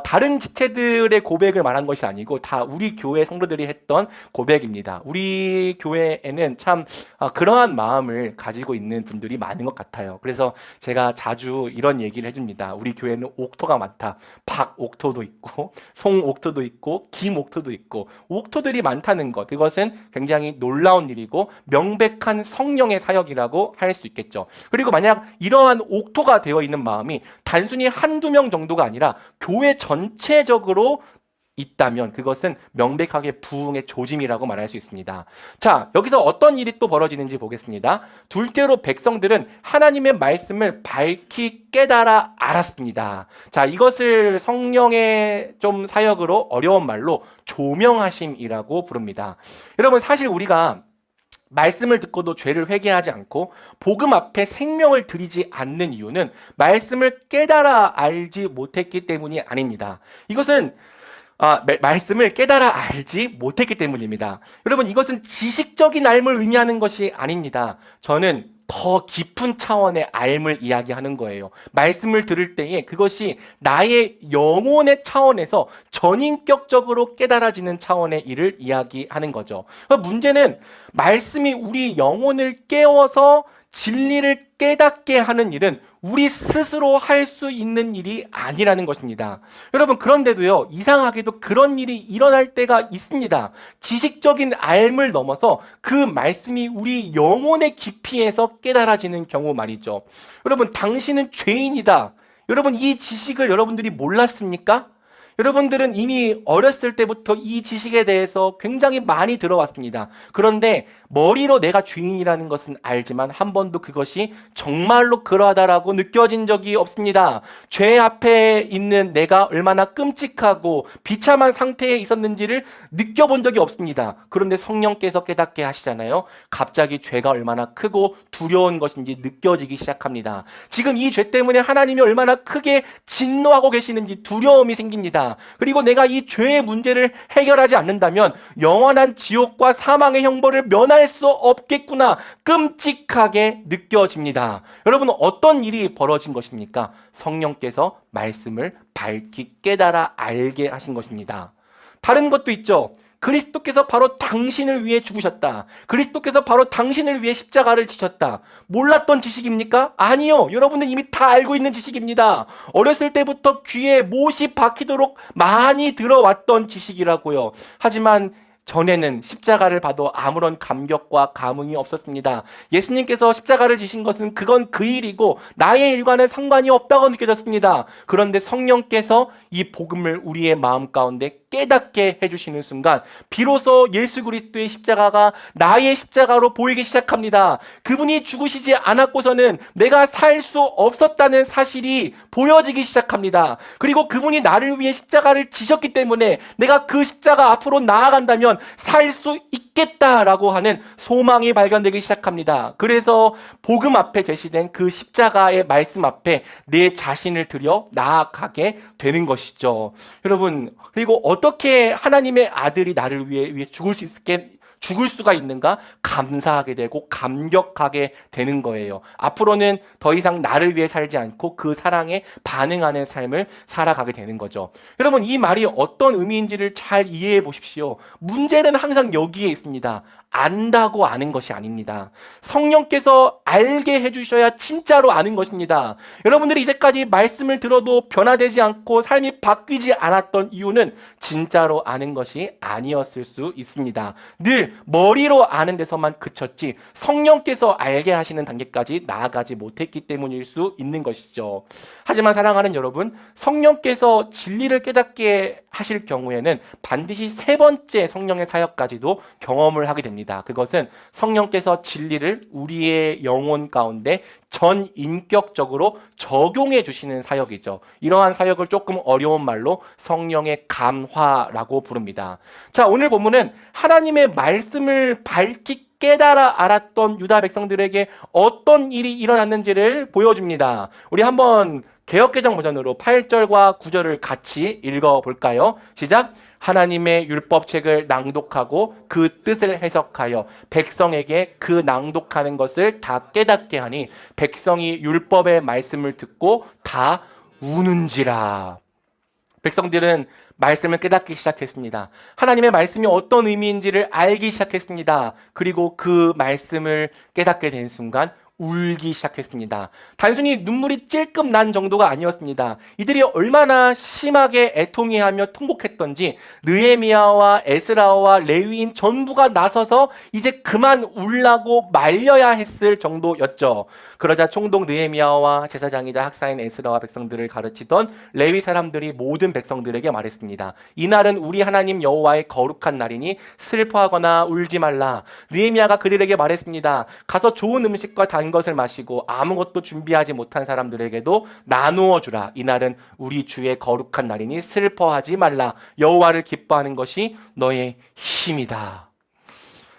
다른 지체들의 고백을 말한 것이 아니고 다 우리 교회 성도들이 했던 고백입니다. 우리 교회에는 참 그러한 마음을 가지고 있는 분들이 많은 것 같아요. 그래서 제가 자주 이런 얘기를 해줍니다. 우리 교회는 옥토가 많다. 박옥토도 있고 송옥토도 있고 김옥토도 있고 옥토들이 많다는 것, 그것은 굉장히 놀라운 일이고 명백한 성령의 사역이라고 할 수 있겠죠. 그리고 만약 이러한 옥토가 되어 있는 마음이 단순히 한두 명 정도가 아니라 교회 전체적으로 있다면 그것은 명백하게 부흥의 조짐이라고 말할 수 있습니다. 자, 여기서 어떤 일이 또 벌어지는지 보겠습니다. 둘째로 백성들은 하나님의 말씀을 밝히 깨달아 알았습니다. 자, 이것을 성령의 좀 사역으로 어려운 말로 조명하심이라고 부릅니다. 여러분, 사실 우리가 말씀을 듣고도 죄를 회개하지 않고 복음 앞에 생명을 들이지 않는 이유는 말씀을 깨달아 알지 못했기 때문이 아닙니다. 이것은 말씀을 깨달아 알지 못했기 때문입니다. 여러분, 이것은 지식적인 알을 의미하는 것이 아닙니다. 저는 더 깊은 차원의 알을 이야기하는 거예요. 말씀을 들을 때에 그것이 나의 영혼의 차원에서 전인격적으로 깨달아지는 차원의 일을 이야기하는 거죠. 문제는 말씀이 우리 영혼을 깨워서 진리를 깨닫게 하는 일은 우리 스스로 할 수 있는 일이 아니라는 것입니다. 여러분, 그런데도요, 이상하게도 그런 일이 일어날 때가 있습니다. 지식적인 알을 넘어서 그 말씀이 우리 영혼의 깊이에서 깨달아지는 경우 말이죠. 여러분, 당신은 죄인이다. 여러분, 이 지식을 여러분들이 몰랐습니까? 여러분들은 이미 어렸을 때부터 이 지식에 대해서 굉장히 많이 들어왔습니다. 그런데 머리로 내가 죄인이라는 것은 알지만 한 번도 그것이 정말로 그러하다라고 느껴진 적이 없습니다. 죄 앞에 있는 내가 얼마나 끔찍하고 비참한 상태에 있었는지를 느껴본 적이 없습니다. 그런데 성령께서 깨닫게 하시잖아요. 갑자기 죄가 얼마나 크고 두려운 것인지 느껴지기 시작합니다. 지금 이 죄 때문에 하나님이 얼마나 크게 진노하고 계시는지 두려움이 생깁니다. 그리고 내가 이 죄의 문제를 해결하지 않는다면 영원한 지옥과 사망의 형벌을 면할 수 없겠구나, 끔찍하게 느껴집니다. 여러분, 어떤 일이 벌어진 것입니까? 성령께서 말씀을 밝히 깨달아 알게 하신 것입니다. 다른 것도 있죠. 그리스도께서 바로 당신을 위해 죽으셨다. 그리스도께서 바로 당신을 위해 십자가를 지셨다. 몰랐던 지식입니까? 아니요. 여러분은 이미 다 알고 있는 지식입니다. 어렸을 때부터 귀에 못이 박히도록 많이 들어왔던 지식이라고요. 하지만 전에는 십자가를 봐도 아무런 감격과 감흥이 없었습니다. 예수님께서 십자가를 지신 것은 그건 그 일이고 나의 일과는 상관이 없다고 느껴졌습니다. 그런데 성령께서 이 복음을 우리의 마음 가운데 깨닫게 해주시는 순간 비로소 예수 그리스도의 십자가가 나의 십자가로 보이기 시작합니다. 그분이 죽으시지 않았고서는 내가 살 수 없었다는 사실이 보여지기 시작합니다. 그리고 그분이 나를 위해 십자가를 지셨기 때문에 내가 그 십자가 앞으로 나아간다면 살 수 있겠다라고 하는 소망이 발견되기 시작합니다. 그래서 복음 앞에 제시된 그 십자가의 말씀 앞에 내 자신을 들여 나아가게 되는 것이죠. 여러분, 그리고 어떻게 하나님의 아들이 나를 위해 죽을 수가 있는가? 감사하게 되고 감격하게 되는 거예요. 앞으로는 더 이상 나를 위해 살지 않고 그 사랑에 반응하는 삶을 살아가게 되는 거죠. 여러분, 이 말이 어떤 의미인지를 잘 이해해 보십시오. 문제는 항상 여기에 있습니다. 안다고 아는 것이 아닙니다. 성령께서 알게 해주셔야 진짜로 아는 것입니다. 여러분들이 이제까지 말씀을 들어도 변화되지 않고 삶이 바뀌지 않았던 이유는 진짜로 아는 것이 아니었을 수 있습니다. 늘 머리로 아는 데서만 그쳤지 성령께서 알게 하시는 단계까지 나아가지 못했기 때문일 수 있는 것이죠. 하지만 사랑하는 여러분, 성령께서 진리를 깨닫게 하실 경우에는 반드시 세 번째 성령의 사역까지도 경험을 하게 됩니다. 그것은 성령께서 진리를 우리의 영혼 가운데 전인격적으로 적용해 주시는 사역이죠. 이러한 사역을 조금 어려운 말로 성령의 감화라고 부릅니다. 자, 오늘 본문은 하나님의 말씀을 밝히 깨달아 알았던 유다 백성들에게 어떤 일이 일어났는지를 보여줍니다. 우리 한번 개역개정 버전으로 8절과 9절을 같이 읽어볼까요? 시작! 하나님의 율법책을 낭독하고 그 뜻을 해석하여 백성에게 그 낭독하는 것을 다 깨닫게 하니 백성이 율법의 말씀을 듣고 다 우는지라. 백성들은 말씀을 깨닫기 시작했습니다. 하나님의 말씀이 어떤 의미인지를 알기 시작했습니다. 그리고 그 말씀을 깨닫게 된 순간 울기 시작했습니다. 단순히 눈물이 찔끔 난 정도가 아니었습니다. 이들이 얼마나 심하게 애통해하며 통곡했던지 느헤미야와 에스라와 레위인 전부가 나서서 이제 그만 울라고 말려야 했을 정도였죠. 그러자 총독 느헤미야와 제사장이자 학사인 에스라와 백성들을 가르치던 레위 사람들이 모든 백성들에게 말했습니다. 이날은 우리 하나님 여호와의 거룩한 날이니 슬퍼하거나 울지 말라. 느헤미야가 그들에게 말했습니다. 가서 좋은 음식과 단 것을 마시고 아무것도 준비하지 못한 사람들에게도 나누어 주라. 이날은 우리 주의 거룩한 날이니 슬퍼하지 말라. 여호와를 기뻐하는 것이 너의 힘이다.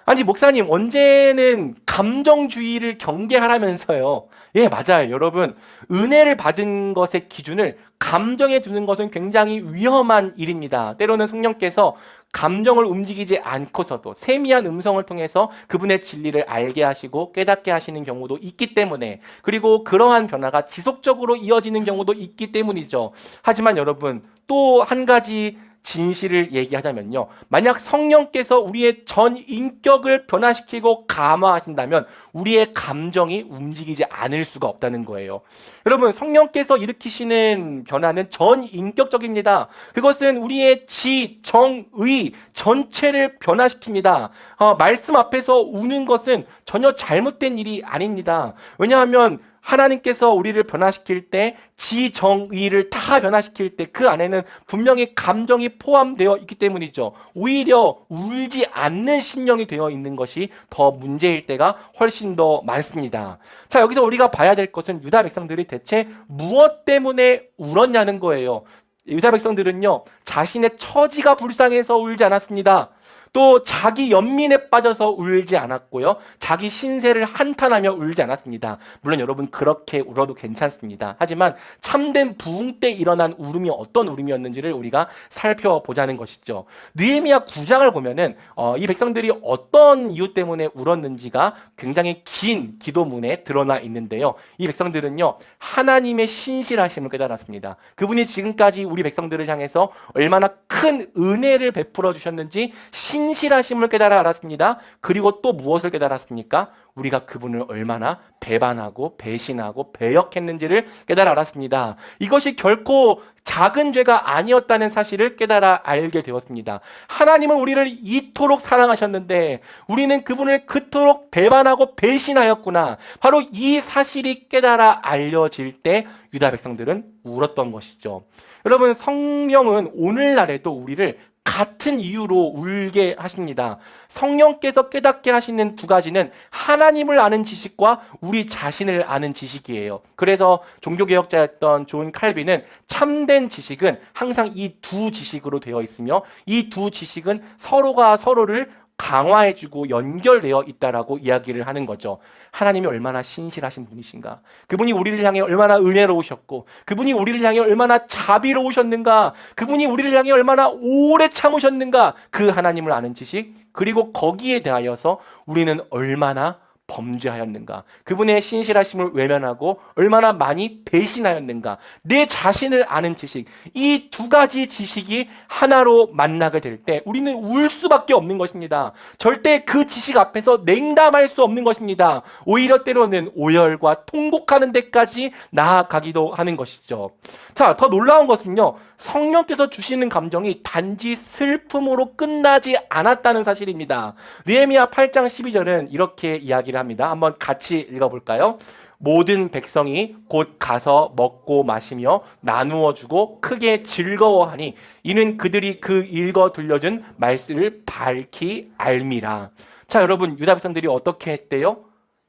아니, 목사님, 언제는 감정주의를 경계하라면서요. 예, 맞아요. 여러분, 은혜를 받은 것의 기준을 감정에 두는 것은 굉장히 위험한 일입니다. 때로는 성령께서 감정을 움직이지 않고서도 세미한 음성을 통해서 그분의 진리를 알게 하시고 깨닫게 하시는 경우도 있기 때문에, 그리고 그러한 변화가 지속적으로 이어지는 경우도 있기 때문이죠. 하지만 여러분, 또 한 가지 진실을 얘기하자면요. 만약 성령께서 우리의 전 인격을 변화시키고 감화하신다면 우리의 감정이 움직이지 않을 수가 없다는 거예요. 여러분, 성령께서 일으키시는 변화는 전 인격적입니다. 그것은 우리의 지, 정, 의 전체를 변화시킵니다. 말씀 앞에서 우는 것은 전혀 잘못된 일이 아닙니다. 왜냐하면 하나님께서 우리를 변화시킬 때 지정의를 다 변화시킬 때 그 안에는 분명히 감정이 포함되어 있기 때문이죠. 오히려 울지 않는 심령이 되어 있는 것이 더 문제일 때가 훨씬 더 많습니다. 자, 여기서 우리가 봐야 될 것은 유다 백성들이 대체 무엇 때문에 울었냐는 거예요. 유다 백성들은요, 자신의 처지가 불쌍해서 울지 않았습니다. 또 자기 연민에 빠져서 울지 않았고요. 자기 신세를 한탄하며 울지 않았습니다. 물론 여러분 그렇게 울어도 괜찮습니다. 하지만 참된 부흥 때 일어난 울음이 어떤 울음이었는지를 우리가 살펴보자는 것이죠. 느헤미야 9장을 보면은 이 백성들이 어떤 이유 때문에 울었는지가 굉장히 긴 기도문에 드러나 있는데요. 이 백성들은요, 하나님의 신실하심을 깨달았습니다. 그분이 지금까지 우리 백성들을 향해서 얼마나 큰 은혜를 베풀어 주셨는지 신실하심을 깨달아 알았습니다. 그리고 또 무엇을 깨달았습니까? 우리가 그분을 얼마나 배반하고 배신하고 배역했는지를 깨달아 알았습니다. 이것이 결코 작은 죄가 아니었다는 사실을 깨달아 알게 되었습니다. 하나님은 우리를 이토록 사랑하셨는데 우리는 그분을 그토록 배반하고 배신하였구나. 바로 이 사실이 깨달아 알려질 때 유다 백성들은 울었던 것이죠. 여러분, 성령은 오늘날에도 우리를 같은 이유로 울게 하십니다. 성령께서 깨닫게 하시는 두 가지는 하나님을 아는 지식과 우리 자신을 아는 지식이에요. 그래서 종교개혁자였던 존 칼빈은 참된 지식은 항상 이 두 지식으로 되어 있으며 이 두 지식은 서로가 서로를 강화해주고 연결되어 있다라고 이야기를 하는 거죠. 하나님이 얼마나 신실하신 분이신가, 그분이 우리를 향해 얼마나 은혜로우셨고, 그분이 우리를 향해 얼마나 자비로우셨는가, 그분이 우리를 향해 얼마나 오래 참으셨는가, 그 하나님을 아는 지식, 그리고 거기에 대하여서 우리는 얼마나 범죄하였는가, 그분의 신실하심을 외면하고 얼마나 많이 배신하였는가, 내 자신을 아는 지식, 이 두 가지 지식이 하나로 만나게 될 때 우리는 울 수밖에 없는 것입니다. 절대 그 지식 앞에서 냉담할 수 없는 것입니다. 오히려 때로는 오열과 통곡하는 데까지 나아가기도 하는 것이죠. 자, 더 놀라운 것은요, 성령께서 주시는 감정이 단지 슬픔으로 끝나지 않았다는 사실입니다. 느헤미야 8장 12절은 이렇게 이야기를 합니다. 한번 같이 읽어볼까요? 모든 백성이 곧 가서 먹고 마시며 나누어 주고 크게 즐거워하니 이는 그들이 그 읽어 들려준 말씀을 밝히 알미라. 자, 여러분, 유다 백성들이 어떻게 했대요?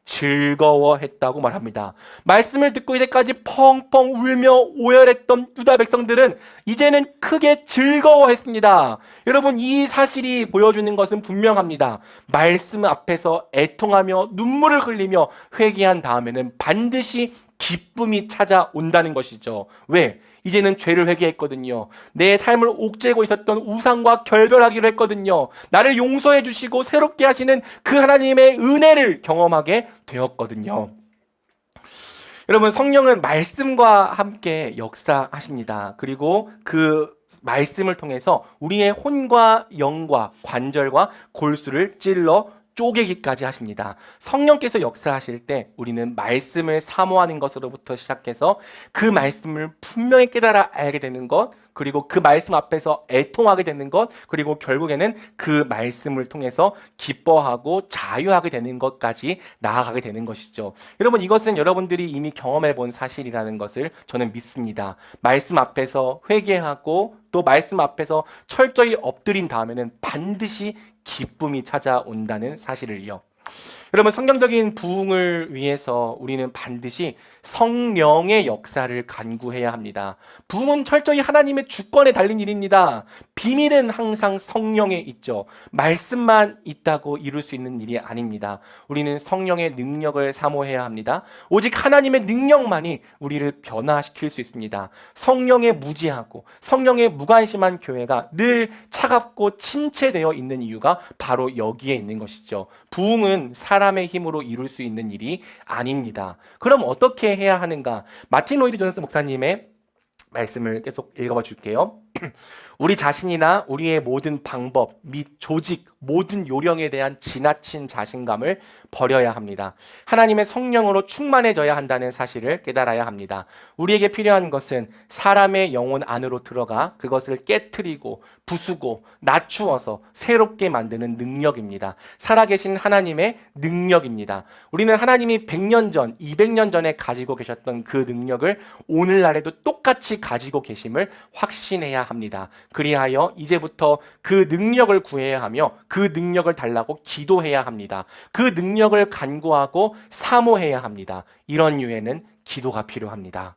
즐거워했다고 말합니다. 말씀을 듣고 이제까지 펑펑 울며 오열했던 유다 백성들은 이제는 크게 즐거워했습니다. 여러분, 이 사실이 보여주는 것은 분명합니다. 말씀 앞에서 애통하며 눈물을 흘리며 회개한 다음에는 반드시 기쁨이 찾아온다는 것이죠. 왜? 이제는 죄를 회개했거든요. 내 삶을 옥죄고 있었던 우상과 결별하기로 했거든요. 나를 용서해 주시고 새롭게 하시는 그 하나님의 은혜를 경험하게 되었거든요. 여러분, 성령은 말씀과 함께 역사하십니다. 그리고 그 말씀을 통해서 우리의 혼과 영과 관절과 골수를 찔러 쪼개기까지 하십니다. 성령께서 역사하실 때 우리는 말씀을 사모하는 것으로부터 시작해서 그 말씀을 분명히 깨달아 알게 되는 것, 그리고 그 말씀 앞에서 애통하게 되는 것, 그리고 결국에는 그 말씀을 통해서 기뻐하고 자유하게 되는 것까지 나아가게 되는 것이죠. 여러분, 이것은 여러분들이 이미 경험해 본 사실이라는 것을 저는 믿습니다. 말씀 앞에서 회개하고 또 말씀 앞에서 철저히 엎드린 다음에는 반드시 기쁨이 찾아온다는 사실을요. 여러분, 성경적인 부흥을 위해서 우리는 반드시 성령의 역사를 간구해야 합니다. 부흥은 철저히 하나님의 주권에 달린 일입니다. 비밀은 항상 성령에 있죠. 말씀만 있다고 이룰 수 있는 일이 아닙니다. 우리는 성령의 능력을 사모해야 합니다. 오직 하나님의 능력만이 우리를 변화시킬 수 있습니다. 성령에 무지하고 성령에 무관심한 교회가 늘 차갑고 침체되어 있는 이유가 바로 여기에 있는 것이죠. 부흥은 사람의 힘으로 이룰 수 있는 일이 아닙니다. 그럼 어떻게 해야 하는가? 마틴 로이드 존스 목사님의 말씀을 계속 읽어봐 줄게요. 우리 자신이나 우리의 모든 방법 및 조직, 모든 요령에 대한 지나친 자신감을 버려야 합니다. 하나님의 성령으로 충만해져야 한다는 사실을 깨달아야 합니다. 우리에게 필요한 것은 사람의 영혼 안으로 들어가 그것을 깨트리고 부수고 낮추어서 새롭게 만드는 능력입니다. 살아계신 하나님의 능력입니다. 우리는 하나님이 100년 전, 200년 전에 가지고 계셨던 그 능력을 오늘날에도 똑같이 가지고 계심을 확신해야 합니다. 그리하여 이제부터 그 능력을 구해야 하며 그 능력을 달라고 기도해야 합니다. 그 능력을 간구하고 사모해야 합니다. 이런 유에는 기도가 필요합니다.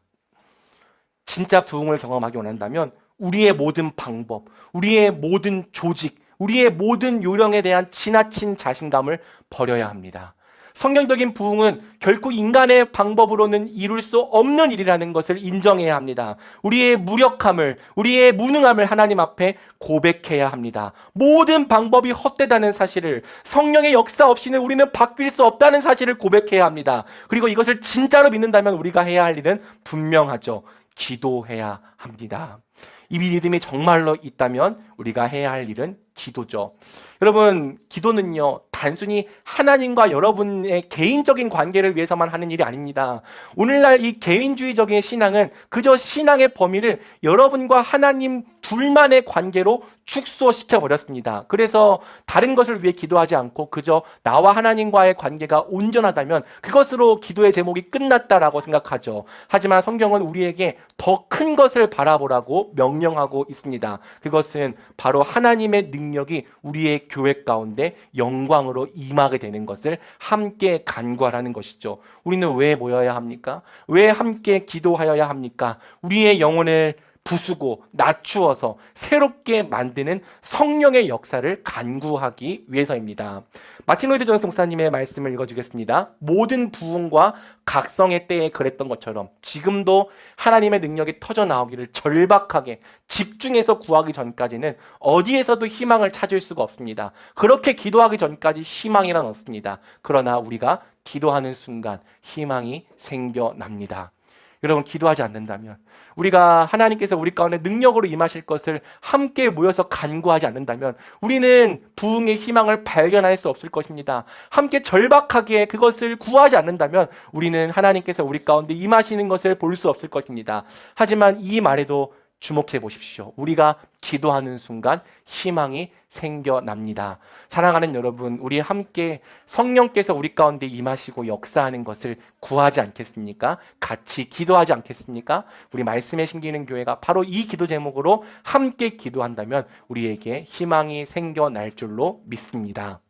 진짜 부흥을 경험하기 원한다면 우리의 모든 방법, 우리의 모든 조직, 우리의 모든 요령에 대한 지나친 자신감을 버려야 합니다. 성경적인 부흥은 결코 인간의 방법으로는 이룰 수 없는 일이라는 것을 인정해야 합니다. 우리의 무력함을, 우리의 무능함을 하나님 앞에 고백해야 합니다. 모든 방법이 헛되다는 사실을, 성령의 역사 없이는 우리는 바뀔 수 없다는 사실을 고백해야 합니다. 그리고 이것을 진짜로 믿는다면 우리가 해야 할 일은 분명하죠. 기도해야 합니다. 이 믿음이 정말로 있다면 우리가 해야 할 일은 기도죠. 여러분, 기도는요, 단순히 하나님과 여러분의 개인적인 관계를 위해서만 하는 일이 아닙니다. 오늘날 이 개인주의적인 신앙은 그저 신앙의 범위를 여러분과 하나님 둘만의 관계로 축소시켜 버렸습니다. 그래서 다른 것을 위해 기도하지 않고 그저 나와 하나님과의 관계가 온전하다면 그것으로 기도의 제목이 끝났다라고 생각하죠. 하지만 성경은 우리에게 더 큰 것을 바라보라고 명령하고 있습니다. 그것은 바로 하나님의 능력이 우리의 교회 가운데 영광으로 임하게 되는 것을 함께 간구하라는 것이죠. 우리는 왜 모여야 합니까? 왜 함께 기도하여야 합니까? 우리의 영혼을 부수고 낮추어서 새롭게 만드는 성령의 역사를 간구하기 위해서입니다. 마틴 로이드 존스 목사님의 말씀을 읽어주겠습니다. 모든 부흥과 각성의 때에 그랬던 것처럼 지금도 하나님의 능력이 터져 나오기를 절박하게 집중해서 구하기 전까지는 어디에서도 희망을 찾을 수가 없습니다. 그렇게 기도하기 전까지 희망이란 없습니다. 그러나 우리가 기도하는 순간 희망이 생겨납니다. 여러분, 기도하지 않는다면, 우리가 하나님께서 우리 가운데 능력으로 임하실 것을 함께 모여서 간구하지 않는다면 우리는 부흥의 희망을 발견할 수 없을 것입니다. 함께 절박하게 그것을 구하지 않는다면 우리는 하나님께서 우리 가운데 임하시는 것을 볼 수 없을 것입니다. 하지만 이 말에도 주목해 보십시오. 우리가 기도하는 순간 희망이 생겨납니다. 사랑하는 여러분, 우리 함께 성령께서 우리 가운데 임하시고 역사하는 것을 구하지 않겠습니까? 같이 기도하지 않겠습니까? 우리 말씀에 심기는 교회가 바로 이 기도 제목으로 함께 기도한다면 우리에게 희망이 생겨날 줄로 믿습니다.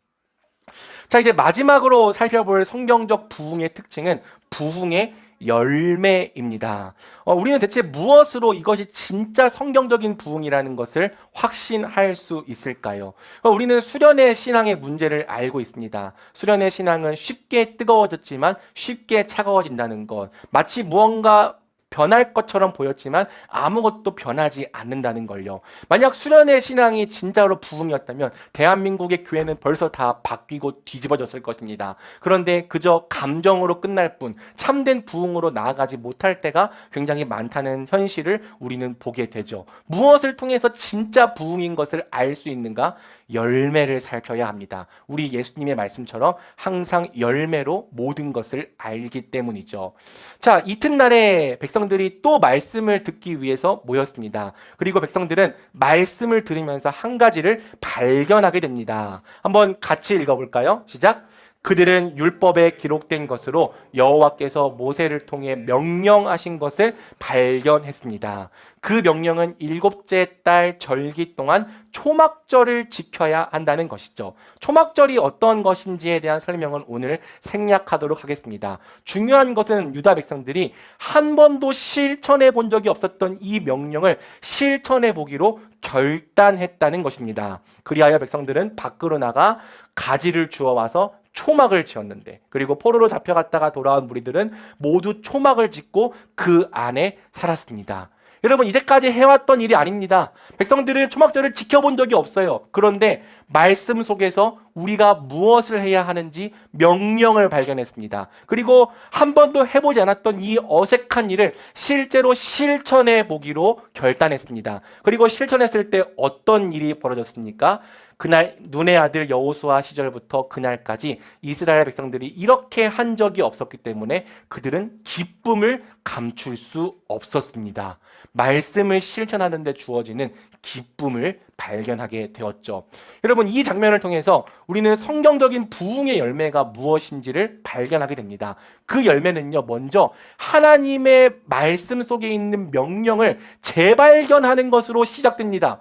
자, 이제 마지막으로 살펴볼 성경적 부흥의 특징은 부흥의 열매입니다. 우리는 대체 무엇으로 이것이 진짜 성경적인 부흥이라는 것을 확신할 수 있을까요? 우리는 수련의 신앙의 문제를 알고 있습니다. 수련의 신앙은 쉽게 뜨거워졌지만 쉽게 차가워진다는 것. 마치 무언가 변할 것처럼 보였지만 아무것도 변하지 않는다는 걸요. 만약 수련의 신앙이 진짜로 부흥이었다면 대한민국의 교회는 벌써 다 바뀌고 뒤집어졌을 것입니다. 그런데 그저 감정으로 끝날 뿐 참된 부흥으로 나아가지 못할 때가 굉장히 많다는 현실을 우리는 보게 되죠. 무엇을 통해서 진짜 부흥인 것을 알 수 있는가? 열매를 살펴야 합니다. 우리 예수님의 말씀처럼 항상 열매로 모든 것을 알기 때문이죠. 자, 이튿날에 백성들이 또 말씀을 듣기 위해서 모였습니다. 그리고 백성들은 말씀을 들으면서 한 가지를 발견하게 됩니다. 한번 같이 읽어볼까요? 시작! 그들은 율법에 기록된 것으로 여호와께서 모세를 통해 명령하신 것을 발견했습니다. 그 명령은 7째 달 절기 동안 초막절을 지켜야 한다는 것이죠. 초막절이 어떤 것인지에 대한 설명은 오늘 생략하도록 하겠습니다. 중요한 것은 유다 백성들이 한 번도 실천해 본 적이 없었던 이 명령을 실천해 보기로 결단했다는 것입니다. 그리하여 백성들은 밖으로 나가 가지를 주워와서 초막을 지었는데, 그리고 포로로 잡혀갔다가 돌아온 무리들은 모두 초막을 짓고 그 안에 살았습니다. 여러분, 이제까지 해왔던 일이 아닙니다. 백성들은 초막절을 지켜본 적이 없어요. 그런데 말씀 속에서 우리가 무엇을 해야 하는지 명령을 발견했습니다. 그리고 한 번도 해보지 않았던 이 어색한 일을 실제로 실천해 보기로 결단했습니다. 그리고 실천했을 때 어떤 일이 벌어졌습니까? 그날 눈의 아들 여호수아 시절부터 그날까지 이스라엘 백성들이 이렇게 한 적이 없었기 때문에 그들은 기쁨을 감출 수 없었습니다. 말씀을 실천하는 데 주어지는 기쁨을 발견하게 되었죠. 여러분, 이 장면을 통해서 우리는 성경적인 부흥의 열매가 무엇인지를 발견하게 됩니다. 그 열매는요, 먼저 하나님의 말씀 속에 있는 명령을 재발견하는 것으로 시작됩니다.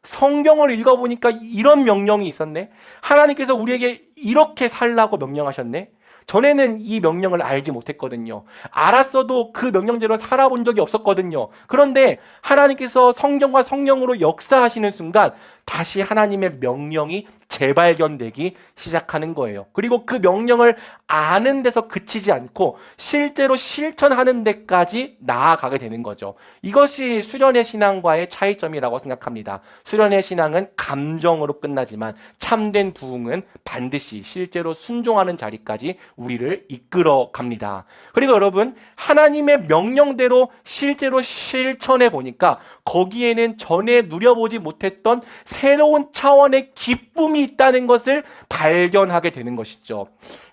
성경을 읽어보니까 이런 명령이 있었네. 하나님께서 우리에게 이렇게 살라고 명령하셨네. 전에는 이 명령을 알지 못했거든요. 알았어도 그 명령대로 살아본 적이 없었거든요. 그런데 하나님께서 성경과 성령으로 역사하시는 순간 다시 하나님의 명령이 재발견되기 시작하는 거예요. 그리고 그 명령을 아는 데서 그치지 않고 실제로 실천하는 데까지 나아가게 되는 거죠. 이것이 수련의 신앙과의 차이점이라고 생각합니다. 수련의 신앙은 감정으로 끝나지만 참된 부흥은 반드시 실제로 순종하는 자리까지 우리를 이끌어 갑니다. 그리고 여러분, 하나님의 명령대로 실제로 실천해 보니까 거기에는 전에 누려보지 못했던 새로운 차원의 기쁨이 있다는 것을 발견하게 되는 것이죠.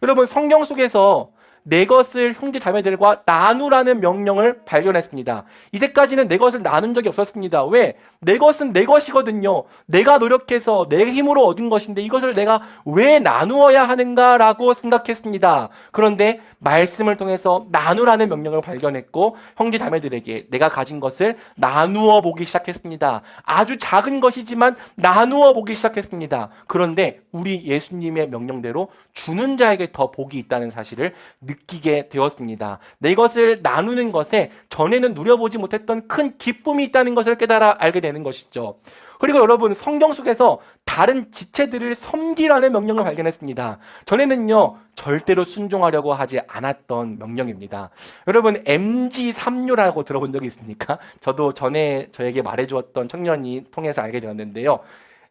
여러분, 성경 속에서 내 것을 형제 자매들과 나누라는 명령을 발견했습니다. 이제까지는 내 것을 나눈 적이 없었습니다. 왜? 내 것은 내 것이거든요. 내가 노력해서 내 힘으로 얻은 것인데 이것을 내가 왜 나누어야 하는가라고 생각했습니다. 그런데 말씀을 통해서 나누라는 명령을 발견했고 형제 자매들에게 내가 가진 것을 나누어 보기 시작했습니다. 아주 작은 것이지만 나누어 보기 시작했습니다. 그런데 우리 예수님의 명령대로 주는 자에게 더 복이 있다는 사실을 느끼게 되었습니다. 내 것을 나누는 것에 전에는 누려보지 못했던 큰 기쁨이 있다는 것을 깨달아 알게 되는 것이죠. 그리고 여러분, 성경 속에서 다른 지체들을 섬기라는 명령을 발견했습니다. 전에는요, 절대로 순종하려고 하지 않았던 명령입니다. 여러분, MG3류라고 들어본 적이 있습니까? 저도 전에 저에게 말해주었던 청년이 통해서 알게 되었는데요.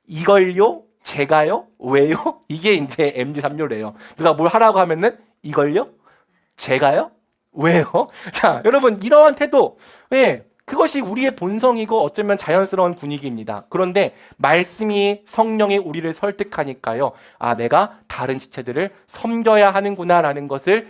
이걸요? 제가요? 왜요? 이게 이제 MG3류래요. 누가 뭘 하라고 하면은 이걸요? 제가요? 왜요? 자, 여러분, 이러한 태도, 그것이 우리의 본성이고 어쩌면 자연스러운 분위기입니다. 그런데 말씀이 성령이 우리를 설득하니까요. 아, 내가 다른 지체들을 섬겨야 하는구나라는 것을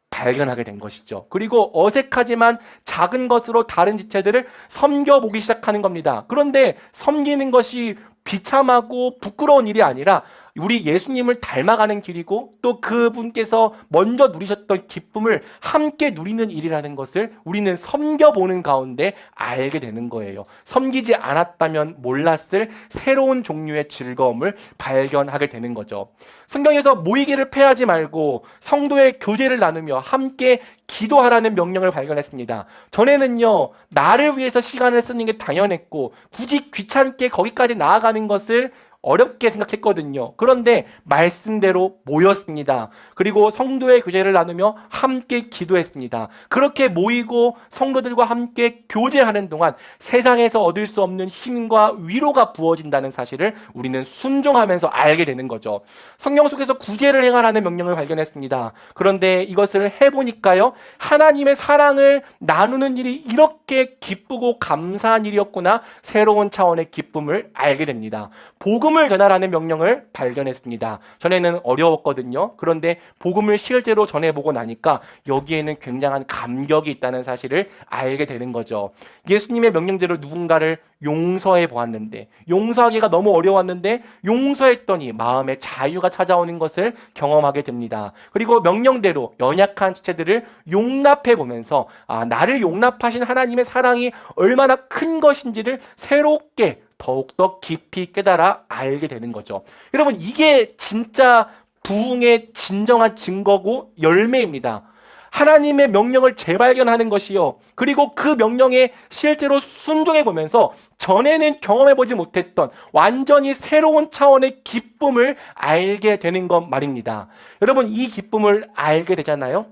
발견하게 된 것이죠. 그리고 어색하지만 작은 것으로 다른 지체들을 섬겨보기 시작하는 겁니다. 그런데 섬기는 것이 비참하고 부끄러운 일이 아니라 우리 예수님을 닮아가는 길이고 또 그분께서 먼저 누리셨던 기쁨을 함께 누리는 일이라는 것을 우리는 섬겨보는 가운데 알게 되는 거예요. 섬기지 않았다면 몰랐을 새로운 종류의 즐거움을 발견하게 되는 거죠. 성경에서 모이기를 패하지 말고 성도의 교제를 나누며 함께 기도하라는 명령을 발견했습니다. 전에는요, 나를 위해서 시간을 쓰는 게 당연했고 굳이 귀찮게 거기까지 나아가는 것을 어렵게 생각했거든요. 그런데 말씀대로 모였습니다. 그리고 성도의 교제를 나누며 함께 기도했습니다. 그렇게 모이고 성도들과 함께 교제하는 동안 세상에서 얻을 수 없는 힘과 위로가 부어진다는 사실을 우리는 순종하면서 알게 되는 거죠. 성경 속에서 구제를 행하라는 명령을 발견했습니다. 그런데 이것을 해보니까요, 하나님의 사랑을 나누는 일이 이렇게 기쁘고 감사한 일이었구나, 새로운 차원의 기쁨을 알게 됩니다. 복음을 전하라는 명령을 발견했습니다. 전에는 어려웠거든요. 그런데 복음을 실제로 전해보고 나니까 여기에는 굉장한 감격이 있다는 사실을 알게 되는 거죠. 예수님의 명령대로 누군가를 용서해 보았는데, 용서하기가 너무 어려웠는데 용서했더니 마음의 자유가 찾아오는 것을 경험하게 됩니다. 그리고 명령대로 연약한 지체들을 용납해 보면서 나를 용납하신 하나님의 사랑이 얼마나 큰 것인지를 새롭게 더욱더 깊이 깨달아 알게 되는 거죠. 여러분, 이게 진짜 부흥의 진정한 증거고 열매입니다. 하나님의 명령을 재발견하는 것이요. 그리고 그 명령에 실제로 순종해 보면서 전에는 경험해 보지 못했던 완전히 새로운 차원의 기쁨을 알게 되는 것 말입니다. 여러분, 이 기쁨을 알게 되잖아요.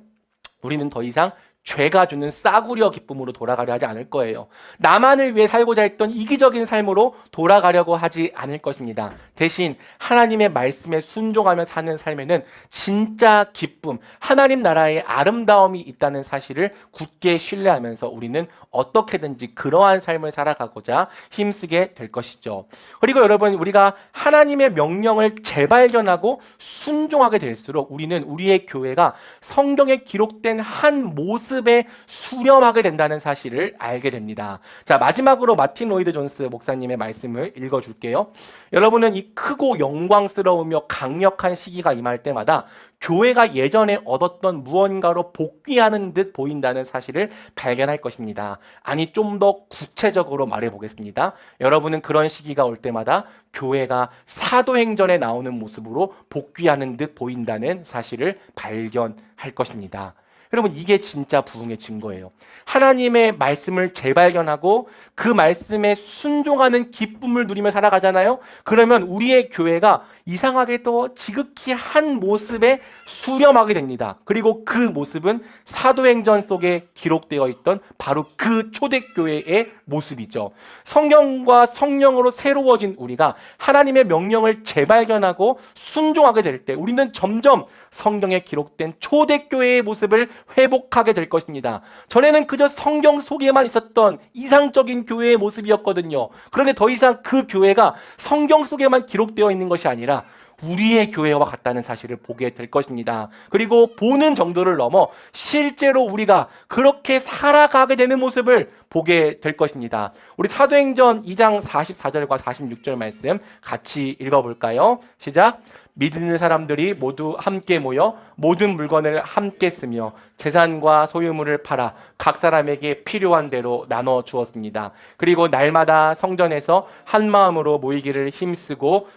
우리는 더 이상 죄가 주는 싸구려 기쁨으로 돌아가려 하지 않을 거예요. 나만을 위해 살고자 했던 이기적인 삶으로 돌아가려고 하지 않을 것입니다. 대신 하나님의 말씀에 순종하며 사는 삶에는 진짜 기쁨, 하나님 나라의 아름다움이 있다는 사실을 굳게 신뢰하면서 우리는 어떻게든지 그러한 삶을 살아가고자 힘쓰게 될 것이죠. 그리고 여러분, 우리가 하나님의 명령을 재발견하고 순종하게 될수록 우리는 우리의 교회가 성경에 기록된 한 모습 모습에 수렴하게 된다는 사실을 알게 됩니다. 자, 마지막으로 마틴 로이드 존스 목사님의 말씀을 읽어줄게요. 여러분은 이 크고 영광스러우며 강력한 시기가 임할 때마다 교회가 예전에 얻었던 무언가로 복귀하는 듯 보인다는 사실을 발견할 것입니다. 아니, 좀 더 구체적으로 말해 보겠습니다. 여러분은 그런 시기가 올 때마다 교회가 사도행전에 나오는 모습으로 복귀하는 듯 보인다는 사실을 발견할 것입니다. 여러분, 이게 진짜 부흥의 증거예요. 하나님의 말씀을 재발견하고 그 말씀에 순종하는 기쁨을 누리며 살아가잖아요. 그러면 우리의 교회가 이상하게도 지극히 한 모습에 수렴하게 됩니다. 그리고 그 모습은 사도행전 속에 기록되어 있던 바로 그 초대교회의 모습이죠. 성경과 성령으로 새로워진 우리가 하나님의 명령을 재발견하고 순종하게 될 때 우리는 점점 성경에 기록된 초대교회의 모습을 회복하게 될 것입니다. 전에는 그저 성경 속에만 있었던 이상적인 교회의 모습이었거든요. 그런데 더 이상 그 교회가 성경 속에만 기록되어 있는 것이 아니라 우리의 교회와 같다는 사실을 보게 될 것입니다. 그리고 보는 정도를 넘어 실제로 우리가 그렇게 살아가게 되는 모습을 보게 될 것입니다. 우리 사도행전 2장 44절과 46절 말씀 같이 읽어볼까요? 시작! 믿는 사람들이 모두 함께 모여 모든 물건을 함께 쓰며 재산과 소유물을 팔아 각 사람에게 필요한 대로 나눠 주었습니다. 그리고 날마다 성전에서 한 마음으로 모이기를 힘쓰고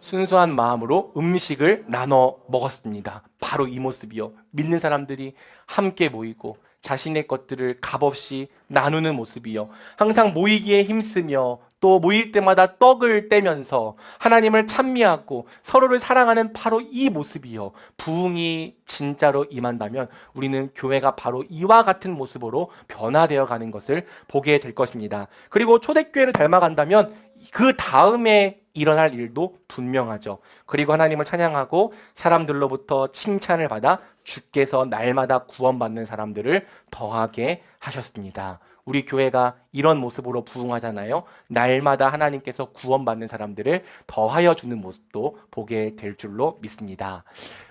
순수한 마음으로 음식을 나눠 먹었습니다. 바로 이 모습이요. 믿는 사람들이 함께 모이고 자신의 것들을 값없이 나누는 모습이요. 항상 모이기에 힘쓰며 또 모일 때마다 떡을 떼면서 하나님을 찬미하고 서로를 사랑하는 바로 이 모습이요. 부흥이 진짜로 임한다면 우리는 교회가 바로 이와 같은 모습으로 변화되어 가는 것을 보게 될 것입니다. 그리고 초대교회를 닮아간다면 그 다음에 일어날 일도 분명하죠. 그리고 하나님을 찬양하고 사람들로부터 칭찬을 받아 주께서 날마다 구원받는 사람들을 더하게 하셨습니다. 우리 교회가 이런 모습으로 부흥하잖아요. 날마다 하나님께서 구원받는 사람들을 더하여 주는 모습도 보게 될 줄로 믿습니다.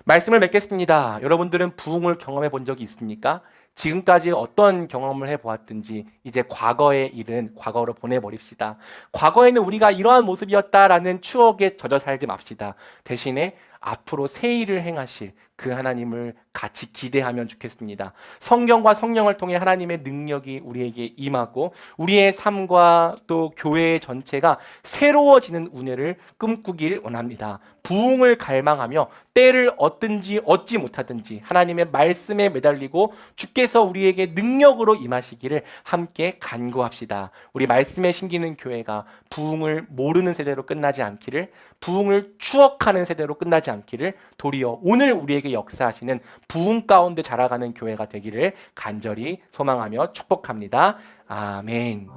말씀을 맺겠습니다. 여러분들은 부흥을 경험해 본 적이 있습니까? 지금까지 어떤 경험을 해보았든지 이제 과거의 일은 과거로 보내버립시다. 과거에는 우리가 이러한 모습이었다라는 추억에 젖어 살지 맙시다. 대신에 앞으로 새 일을 행하실 그 하나님을 같이 기대하면 좋겠습니다. 성경과 성령을 통해 하나님의 능력이 우리에게 임하고 우리의 삶과 또 교회 전체가 새로워지는 은혜를 꿈꾸길 원합니다. 부흥을 갈망하며 때를 얻든지 얻지 못하든지 하나님의 말씀에 매달리고 주께서 우리에게 능력으로 임하시기를 함께 간구합시다. 우리 말씀에 심기는 교회가 부흥을 모르는 세대로 끝나지 않기를, 부흥을 추억하는 세대로 끝나지 않기를, 도리어 오늘 우리에게 역사하시는 부흥 가운데 자라가는 교회가 되기를 간절히 소망하며 축복합니다. 아멘.